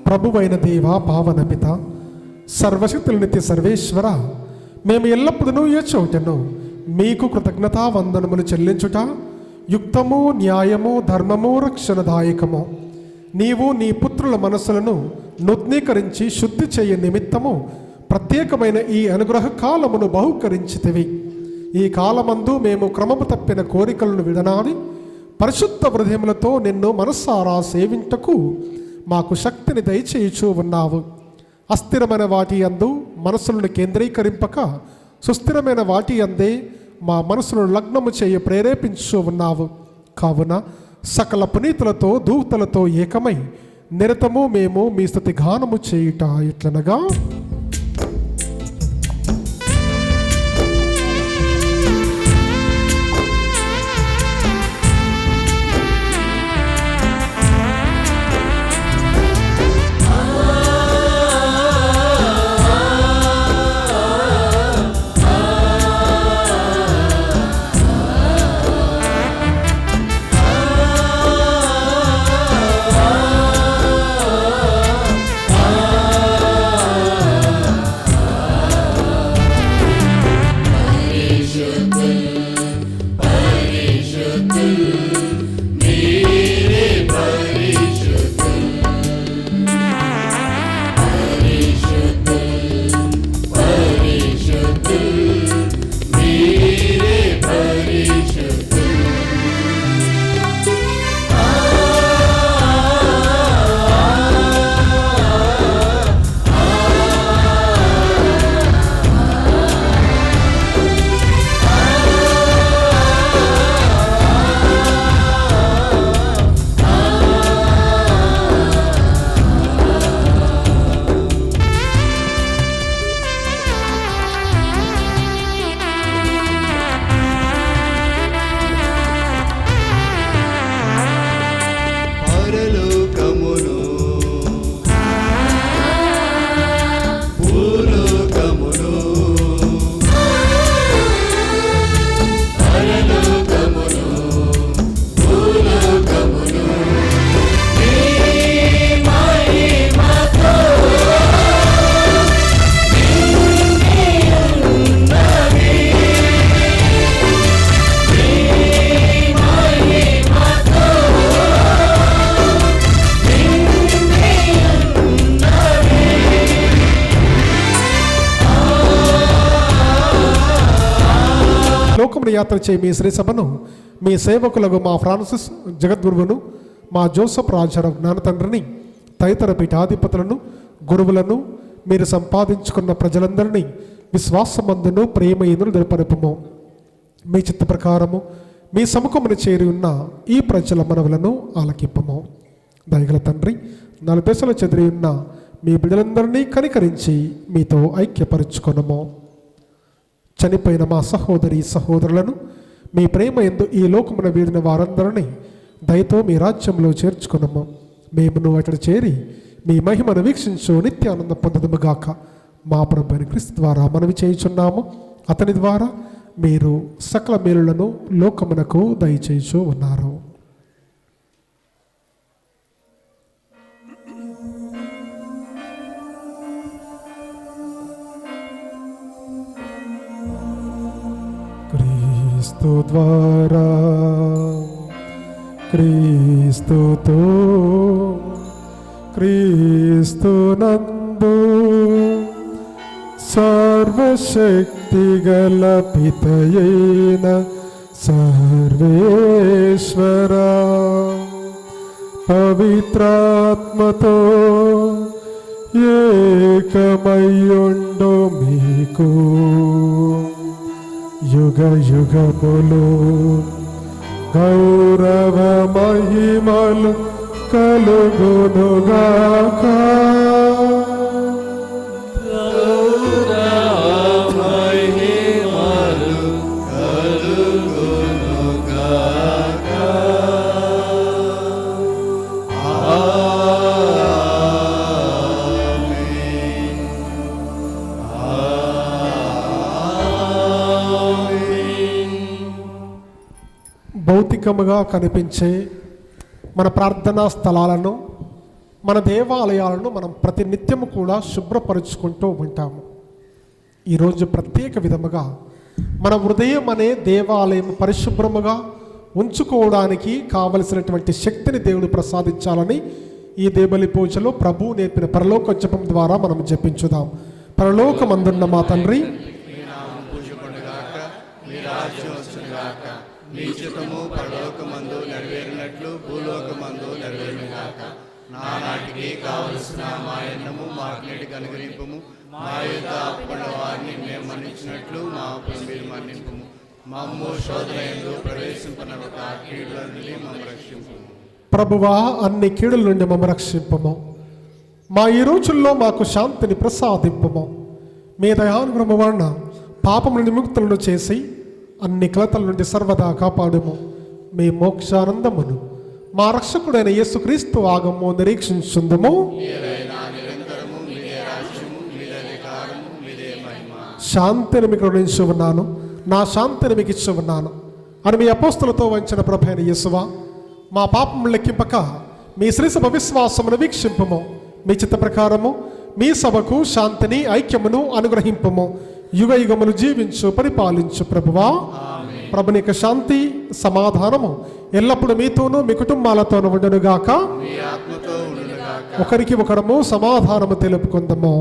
ప్రభువైన దేవ, పావన పిత, సర్వశక్తుల నిత్య సర్వేశ్వర, మేము ఎల్లప్పుడూ ఏ చోటను మీకు కృతజ్ఞతా వందనములు చెల్లించుట యుక్తము, న్యాయము, ధర్మము, రక్షణదాయకము. నీవు నీ పుత్రుల మనసులను నూతనీకరించి శుద్ధి చేయ నిమిత్తము ప్రత్యేకమైన ఈ అనుగ్రహ కాలమును బహుకరించితివి. ఈ కాలమందు మేము క్రమము తప్పిన కోరికలను విడనాడి పరిశుద్ధ హృదయములతో నిన్ను మనస్సారా సేవింటకు మాకు శక్తిని దయచేయుచూ ఉన్నావు. అస్థిరమైన వాటి యందు మనసులను కేంద్రీకరింపక సుస్థిరమైన వాటి అందే మా మనసును లగ్నము చేయ ప్రేరేపించు ఉన్నావు. కావున సకల పునీతులతో దూతలతో ఏకమై నిరతము మేము మీ స్తుతి గానము చేయుట ఇట్లనగా, లోకమును యాత్ర చేయి మీ శ్రీ సభను మీ సేవకులకు మా ఫ్రాన్సిస్ జగద్గురువును మా జోసఫ్ రాజారావు జ్ఞానతండ్రిని తదితర పీఠాధిపతులను గురువులను మీరు సంపాదించుకున్న ప్రజలందరినీ విశ్వాసమందును ప్రేమయందును నిలపరపము. మీ చిత్త ప్రకారము మీ సముఖమును చేరి ఉన్న ఈ ప్రజల మనవులను ఆలకింపము. దయగల తండ్రి, 4 దేశాలు చెదిరి ఉన్న మీ బిడ్డలందరినీ కనికరించి మీతో ఐక్యపరుచుకొనము. చనిపోయిన మా సహోదరి సహోదరులను మీ ప్రేమ యందు ఈ లోకమున వీడిన వారందరినీ దయతో మీ రాజ్యంలో చేర్చుకున్నాము. మేమును అక్కడ చేరి మీ మహిమను వీక్షించు నిత్యానందం పొందదుముగాక. మా ప్రభు అయిన క్రీస్తు ద్వారా మనవి చేయుచున్నాము. అతని ద్వారా మీరు సకల మేలులను లోకమునకు దయచేయచూ ఉన్నారు. క్రీస్తు ద్వారా క్రీస్తుతో క్రీస్తునందు సర్వశక్తిగల పితయైన సర్వేశ్వర పవిత్రాత్మతో ఏకమయ్యుండు మీకు యుగ యుగములు గౌరవ మహిమలు కలుగునుగాక. భౌతికముగా కనిపించే మన ప్రార్థనా స్థలాలను, మన దేవాలయాలను మనం ప్రతినిత్యము కూడా శుభ్రపరుచుకుంటూ ఉంటాము. ఈరోజు ప్రత్యేక విధముగా మన హృదయం అనే దేవాలయం పరిశుభ్రముగా ఉంచుకోవడానికి కావలసినటువంటి శక్తిని దేవుడు ప్రసాదించాలని ఈ దేబలి పూజలో ప్రభువు నేర్పిన పరలోక జపం ద్వారా మనం జపించుదాం. పరలోకమందున్న మా తండ్రి, మీ చిత్తము పరలోకమందు నెరవేరినట్లు భూలోకమందు నెరవేరుగాక. నానాటికి కావలసిన మా అన్నము మాకు నేటికి అనుగ్రహింపుము. మా యొక్క అప్పుల వారిని మేము మన్నించినట్లు మా అప్పులను మీరు మన్నింపుము. మమ్ము శోధనయందు ప్రవేశింపనొక కీడుల నుండి మమ్ము రక్షింపుము. ప్రభువా, అన్ని కీడుల నుండి మమ్ము రక్షింపము. మా ఈ రోజుల్లో మాకు శాంతిని ప్రసాదింపము. మీ దయానుగ్రహము వలన పాపము నుండి ముక్తులను చేసి అన్ని కలతల నుండి సర్వదా కాపాడుము. మీ మోక్షానందమును మా రక్షకుడైన యేసుక్రీస్తు ఆగము నిరీక్షించుందుము. శాంతిని మీకు రుణించి ఉన్నాను, నా శాంతిని మీకు ఇచ్చి ఉన్నాను అని మీ అపోస్తులతో వంచిన ప్రభు అయిన యేసువా, మా పాపము లెక్కింపక మీ శ్రీ సభ విశ్వాసమును వీక్షింపము. మీ చిత్త ప్రకారము మీ సభకు శాంతిని ఐక్యమును అనుగ్రహింపము. యుగ యుగములు జీవించు పరిపాలించు ప్రభువా. ప్రభునిక శాంతి సమాధానము ఎల్లప్పుడూ మీతోనూ మీ కుటుంబాలతోనూ ఉండునుగాక. ఒకరికి ఒకరము సమాధానము తెలుపుకుందాము.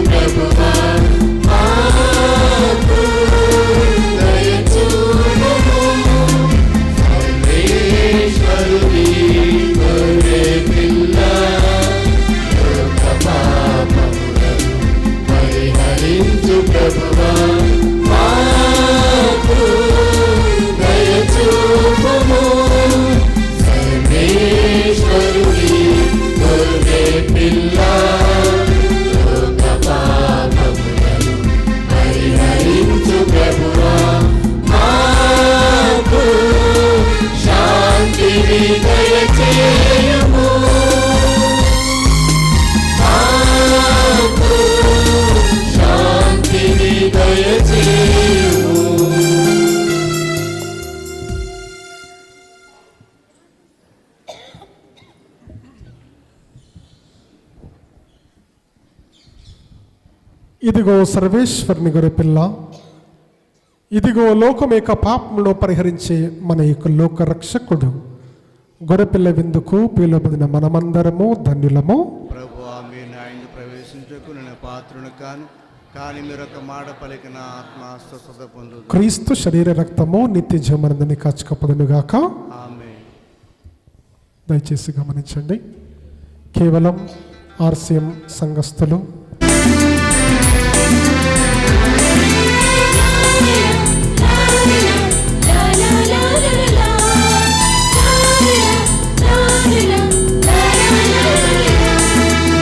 ప్రభువా ఇదిగో సర్వేశ్వరుని గొర్రెపిల్ల, ఇదిగో లోకం యొక్క పాపమును పరిహరించే మన యొక్క లోక రక్షకుడు. గొర్రెపిల్ల విందుకు పిలువబడిన మనమందరము ధన్యులము. ప్రభువా, మీరు నా ఇంటి ప్రవేశించకు నేను పాత్రుని కాను, కానీ మీరు ఒక మాట పలికిన ఆత్మ స్వస్థత పొందు. క్రీస్తు శరీర రక్తము నిత్య జీవమనందని కాచుకపదునుగాక. ఆమేన్. దయచేసి గమనించండి, కేవలం ఆర్సిఎం సంఘస్థులు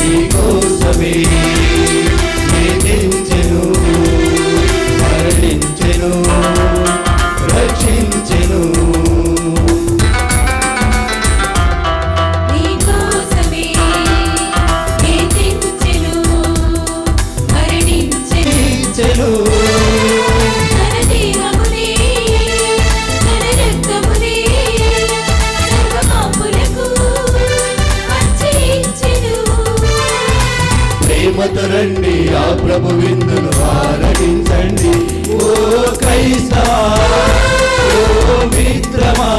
నీకోసమే వేధించెను, మరణించెను, రక్షించెను. నీకోసమే వేధించెను, మరణించెను. తన దేహమునే, తన రక్తమునే సర్వ పాపులకు పంచి ఇచ్చెను. ప్రేమతో రండి ఆ ప్రభు విందును ఆరగించండి. ఓ క్రైస్తవా, ఓ మిత్రమా,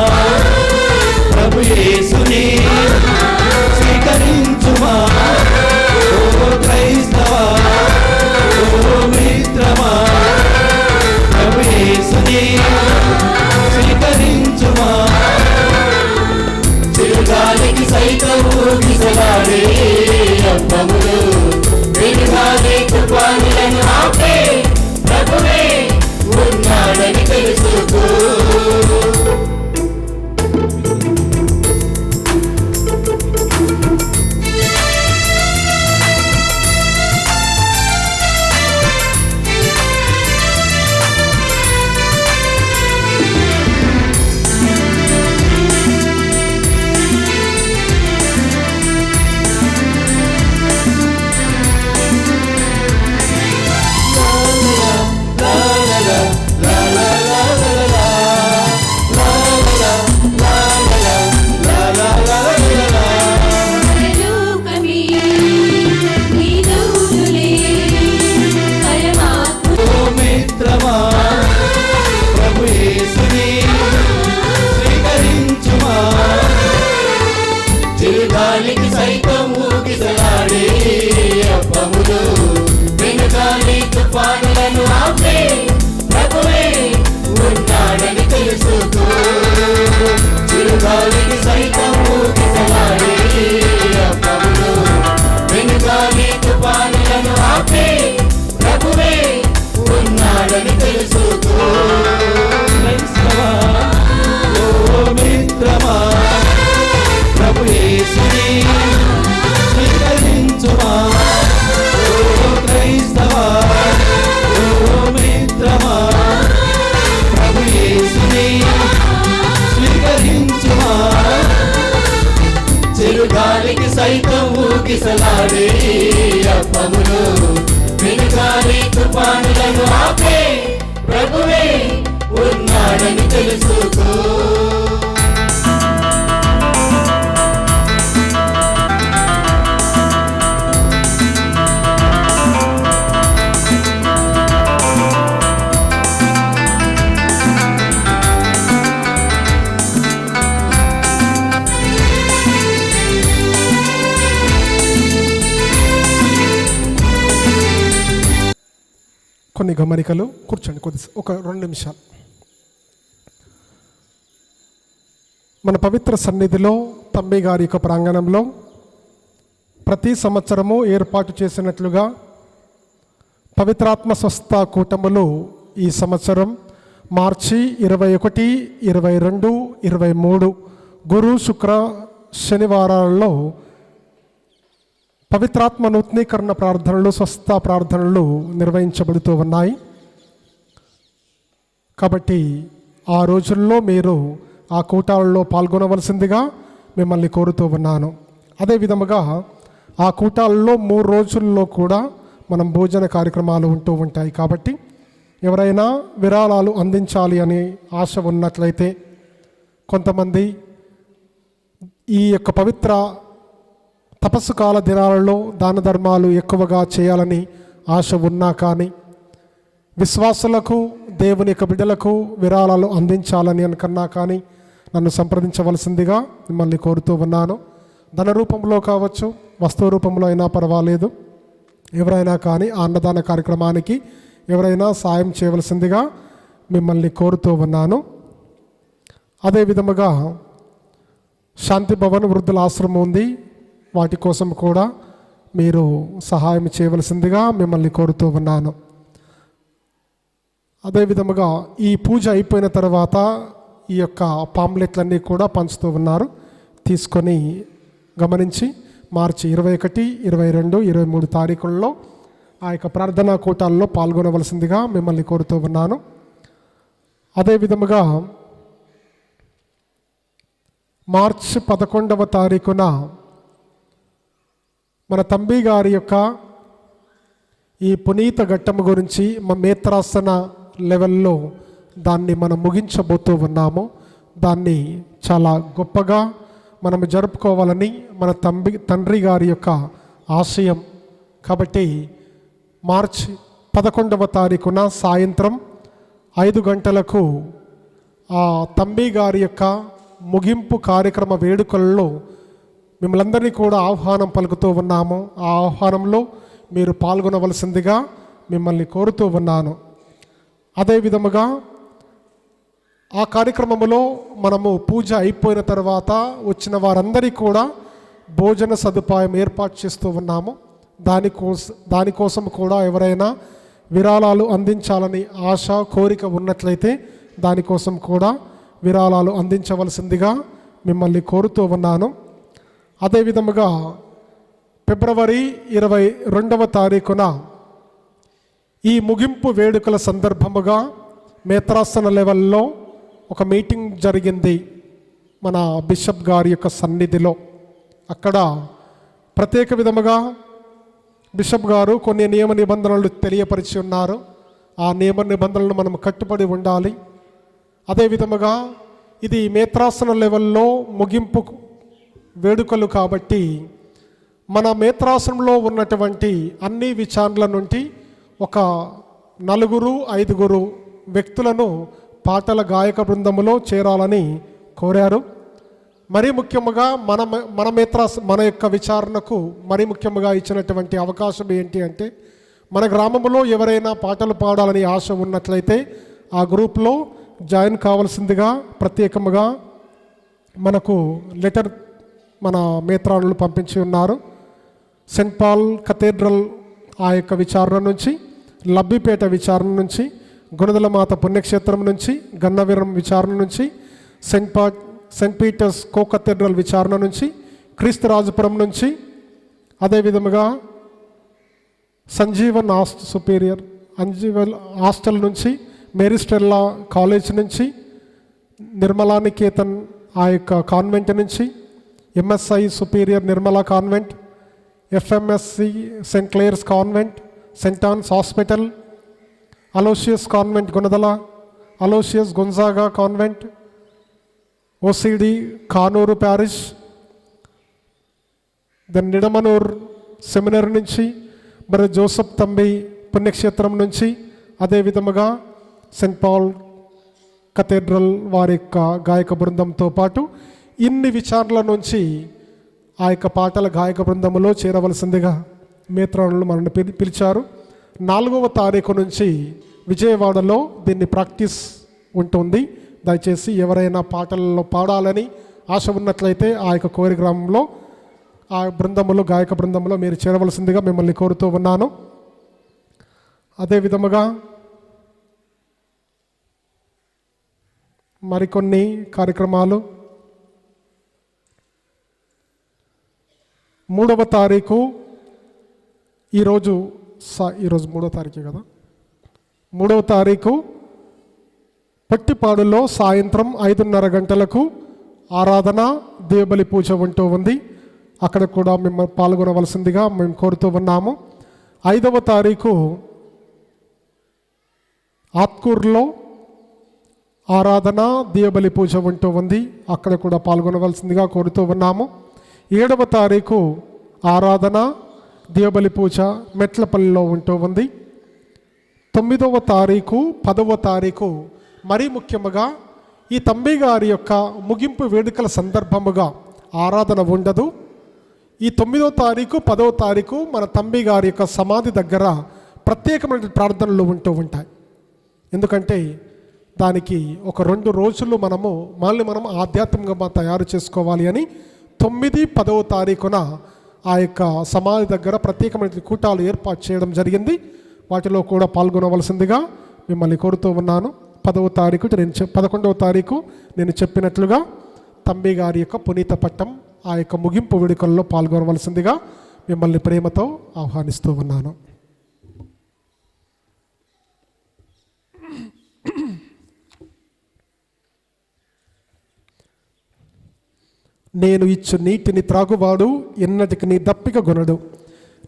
ప్రభు యేసుని స్వీకరించుమా. ఓ క్రైస్తవా, ఓ మిత్రమా, ప్రభు యేసుని స్వీకరించుమా. చిరుగాలికి సైతము గిసలాడే అప్పములు, వెనుగాలి తుఫానులను ఆపే ప్రభువే ఉన్నాడని తెలుసుకో. పరలోకమే నీ దూరులే, పరమాత్మ ఓ మిత్రమా, ప్రభు యేసుని స్వీకరించుమా. చిరుగాలికి సైతం ఊగిసలాడే అప్పములు, వెనుగాలి తుఫానులను ఆపే ప్రభువే ఉన్నాడని తెలుసుకో. చిరుగాలికి సైతం ఊగిసలాడే అప్పములు, వెనుగాలి తుఫానులను ఆపే ప్రభువే ఉన్నాడని తెలుసుకో. క్రైస్తవా, ఓ మిత్రమా, ప్రభు యేసుని స్వీకరించుమా. ఓ క్రైస్తవా, ఓ మిత్రమా, ప్రభు యేసుని స్వీకరించుమా. చిరుగాలికి సైతం ఊగిసలాడే అప్పములు, వెనుగాలి తుఫానులను ఆపే ప్రభువే ఉన్నాడని తెలుసుకో. కొన్ని గమనికలు. కూర్చోండి ఒక 2 నిమిషాలు. మన పవిత్ర సన్నిధిలో తమ్మి గారి యొక్క ప్రాంగణంలో ప్రతి సంవత్సరము ఏర్పాటు చేసినట్లుగా పవిత్రాత్మ స్వస్థ కూటములు ఈ సంవత్సరం మార్చి 21, 22, 23 గురు శుక్ర శనివారాల్లో పవిత్రాత్మ నూతనీకరణ ప్రార్థనలు, స్వస్థ ప్రార్థనలు నిర్వహించబడుతూ ఉన్నాయి. కాబట్టి ఆ రోజుల్లో మీరు ఆ కూటాలలో పాల్గొనవలసిందిగా మిమ్మల్ని కోరుతూ ఉన్నాను. అదేవిధముగా ఆ కూటాలలో 3 రోజుల్లో కూడా మనం భోజన కార్యక్రమాలు ఉంటూ ఉంటాయి. కాబట్టి ఎవరైనా విరాళాలు అందించాలి అనే ఆశ ఉన్నట్లయితే, కొంతమంది ఈ యొక్క పవిత్ర తపస్సు కాల దినాలలో దాన ధర్మాలు ఎక్కువగా చేయాలని ఆశ ఉన్నా కానీ, విశ్వాసులకు దేవుని యొక్క బిడ్డలకు విరాళాలు అందించాలని అనుకున్నా కానీ నన్ను సంప్రదించవలసిందిగా మిమ్మల్ని కోరుతూ ఉన్నాను. ధన రూపంలో కావచ్చు, వస్తువు రూపంలో అయినా పర్వాలేదు. ఎవరైనా కానీ ఆ అన్నదాన కార్యక్రమానికి ఎవరైనా సాయం చేయవలసిందిగా మిమ్మల్ని కోరుతూ ఉన్నాను. అదే విధముగా శాంతి భవన్ వృద్ధుల ఆశ్రమం ఉంది, వాటి కోసం కూడా మీరు సహాయం చేయవలసిందిగా మిమ్మల్ని కోరుతూ ఉన్నాను. అదే విధముగా ఈ పూజ అయిపోయిన తర్వాత ఈ యొక్క పాంప్లెట్లన్నీ కూడా పంచుతూ ఉన్నారు. తీసుకొని గమనించి మార్చి 21, 22, 23 తారీఖుల్లో ఆ యొక్క ప్రార్థనా కూటాల్లో పాల్గొనవలసిందిగా మిమ్మల్ని కోరుతూ ఉన్నాను. అదే విధముగా మార్చి 11వ తారీఖున మన తంబి గారి యొక్క ఈ పునీత ఘట్టము గురించి మేత్రాసన లెవెల్లో దాన్ని మనం ముగించబోతూ ఉన్నాము. దాన్ని చాలా గొప్పగా మనము జరుపుకోవాలని మన తండ్రి గారి యొక్క ఆశయం. కాబట్టి మార్చి 11వ తారీఖున సాయంత్రం 5 గంటలకు ఆ తంబి గారి యొక్క ముగింపు కార్యక్రమ వేడుకల్లో మిమ్మల్ందరినీ కూడా ఆహ్వానం పలుకుతూ ఉన్నాము. ఆ ఆహ్వానంలో మీరు పాల్గొనవలసిందిగా మిమ్మల్ని కోరుతూ ఉన్నాను. అదే విధముగా ఆ కార్యక్రమంలో మనము పూజ అయిపోయిన తర్వాత వచ్చిన వారందరికీ కూడా భోజన సదుపాయం ఏర్పాటు చేస్తూ ఉన్నాము. దానికోసం కూడా ఎవరైనా విరాళాలు అందించాలని ఆశ కోరిక ఉన్నట్లయితే దానికోసం కూడా విరాళాలు అందించవలసిందిగా మిమ్మల్ని కోరుతూ ఉన్నాను. అదే విధముగా ఫిబ్రవరి 22వ తారీఖున ఈ ముగింపు వేడుకల సందర్భముగా మేత్రాసన లెవెల్లో ఒక మీటింగ్ జరిగింది మన బిషప్ గారి యొక్క సన్నిధిలో. అక్కడ ప్రత్యేక విధముగా బిషప్ గారు కొన్ని నియమ నిబంధనలు తెలియపరిచి ఉన్నారు. ఆ నియమ నిబంధనలను మనం కట్టుబడి ఉండాలి. అదే విధముగా ఇది మేత్రాసన లెవెల్లో ముగింపు వేడుకలు కాబట్టి మన మేత్రాసనంలో ఉన్నటువంటి అన్ని విచారణల నుండి ఒక 4-5 వ్యక్తులను పాటల గాయక బృందములో చేరాలని కోరారు. మరీ ముఖ్యంగా మన యొక్క విచారణకు మరీ ముఖ్యంగా ఇచ్చినటువంటి అవకాశం ఏంటి అంటే, మన గ్రామంలో ఎవరైనా పాటలు పాడాలని ఆశ ఉన్నట్లయితే ఆ గ్రూప్లో జాయిన్ కావాల్సిందిగా ప్రత్యేకంగా మనకు లెటర్ మన మేత్రానులు పంపించి ఉన్నారు. సెయింట్ పాల్ కథీడ్రల్ ఆ యొక్క విచారణ నుంచి, లబ్బిపేట విచారణ నుంచి, గుణదలమాత పుణ్యక్షేత్రం నుంచి, గన్నవీరం విచారణ నుంచి, సెయింట్ పీటర్స్ కో కథీడ్రల్ విచారణ నుంచి, క్రీస్తురాజపురం నుంచి, అదేవిధముగా సంజీవన్ సుపీరియర్ అంజీవల్ హాస్టల్ నుంచి, మేరీ స్టెల్లా కాలేజ్ నుంచి, నిర్మలా నికేతన్ ఆ యొక్క కాన్వెంట్ నుంచి, MSI superior Nirmala convent, FMSC saint Clare's convent, saint Anne's hospital, Aloysius convent Gunadala, Aloysius Gonzaga convent, OCD Kanuru parish, then Nidamanur seminary నుంచి, మరి జోసఫ్ తంబి పుణ్యక్షేత్రం నుంచి, అదేవిధముగా సెయింట్ పాల్ కథీడ్రల్ వారి యొక్క గాయక బృందంతో పాటు ఇన్ని విచారణల నుంచి ఆ యొక్క పాటల గాయక బృందంలో చేరవలసిందిగా మేత్రానులు మనల్ని పిలిచారు. 4వ తారీఖు నుంచి విజయవాడలో దీన్ని ప్రాక్టీస్ ఉంటుంది. దయచేసి ఎవరైనా పాటలలో పాడాలని ఆశ ఉన్నట్లయితే ఆ యొక్క కోరి గ్రామంలో ఆ బృందములో గాయక బృందంలో మీరు చేరవలసిందిగా మిమ్మల్ని కోరుతూ ఉన్నాను. అదే విధముగా మరికొన్ని కార్యక్రమాలు 3వ తారీఖు ఈరోజు 3వ తారీఖే కదా, 3వ తారీఖు పట్టిపాడులో సాయంత్రం 5:30 గంటలకు ఆరాధన దేవబలి పూజ ఉంటూ ఉంది. అక్కడ కూడా మేము పాల్గొనవలసిందిగా మేము కోరుతూ ఉన్నాము. 5వ తారీఖు ఆత్కూరులో ఆరాధన దేవబలి పూజ ఉంటూ ఉంది. అక్కడ కూడా పాల్గొనవలసిందిగా కోరుతూ ఉన్నాము. 7వ తారీఖు ఆరాధన దేవబలి పూజ మెట్లపల్లిలో ఉంటూ ఉంది. 9వ తారీఖు 10వ తారీఖు మరీ ముఖ్యముగా ఈ తంబి గారి యొక్క ముగింపు వేడుకల సందర్భముగా ఆరాధన ఉండదు. ఈ 9వ తారీఖు 10వ తారీఖు మన తంబి గారి యొక్క సమాధి దగ్గర ప్రత్యేకమైన ప్రార్థనలు ఉంటూ ఉంటాయి. ఎందుకంటే దానికి ఒక 2 రోజులు మనం ఆధ్యాత్మికంగా తయారు చేసుకోవాలి అని 9, 10వ తారీఖున ఆ యొక్క సమాధి దగ్గర ప్రత్యేకమైన కూటాలు ఏర్పాటు చేయడం జరిగింది. వాటిలో కూడా పాల్గొనవలసిందిగా మిమ్మల్ని కోరుతూ ఉన్నాను. 11వ తారీఖు నేను చెప్పినట్లుగా తంబి గారి యొక్క పునీత పట్టం ఆ యొక్క ముగింపు వేడుకల్లో పాల్గొనవలసిందిగా మిమ్మల్ని ప్రేమతో ఆహ్వానిస్తూ ఉన్నాను. నేను ఇచ్చు నీటిని త్రాగువాడు ఎన్నటికి నీ దప్పిక గొనడు.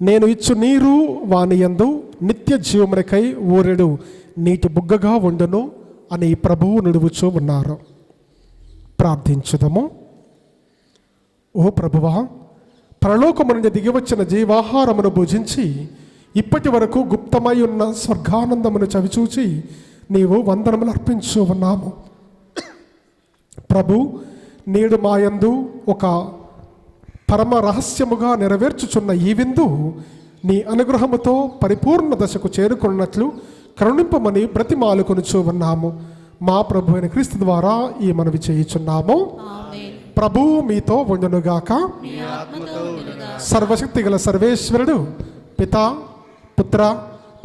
నేను ఇచ్చు నీరు వాని యందు నిత్య జీవమునకై ఊరెడు నీటి బుగ్గగా ఉండును అని ప్రభువు నిడువుచూ ఉన్నారు. ప్రార్థించుదము. ఓ ప్రభువా, పరలోకము నుండి దిగివచ్చిన జీవాహారమును భుజించి ఇప్పటి వరకు గుప్తమై ఉన్న స్వర్గానందమును చవిచూచి నీవు వందనములు అర్పించు ఉన్నాము. ప్రభు, నేడు మాయందు ఒక పరమ రహస్యముగా నెరవేర్చుచున్న ఈ విందు నీ అనుగ్రహముతో పరిపూర్ణ దశకు చేరుకున్నట్లు కరుణింపమని బ్రతిమాలుకొనుచూ ఉన్నాము. మా ప్రభు అయిన క్రీస్తు ద్వారా ఈ మనవి చేయుచున్నాము. ప్రభువు మీతో ఉండునుగాక. సర్వశక్తి గల సర్వేశ్వరుడు పితా, పుత్ర,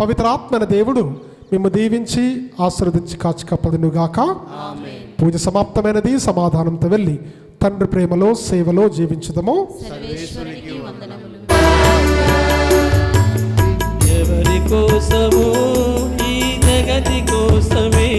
పవిత్రాత్మన దేవుడు మేము దీవించి ఆశీర్వదించి కాచి కాపాడునుగాక. పూజ సమాప్తమైనది. సమాధానంతో వెళ్ళి తండ్రి ప్రేమలో సేవలో జీవించుదము. ఎవరి కోసము ఈ జగతి కోసమే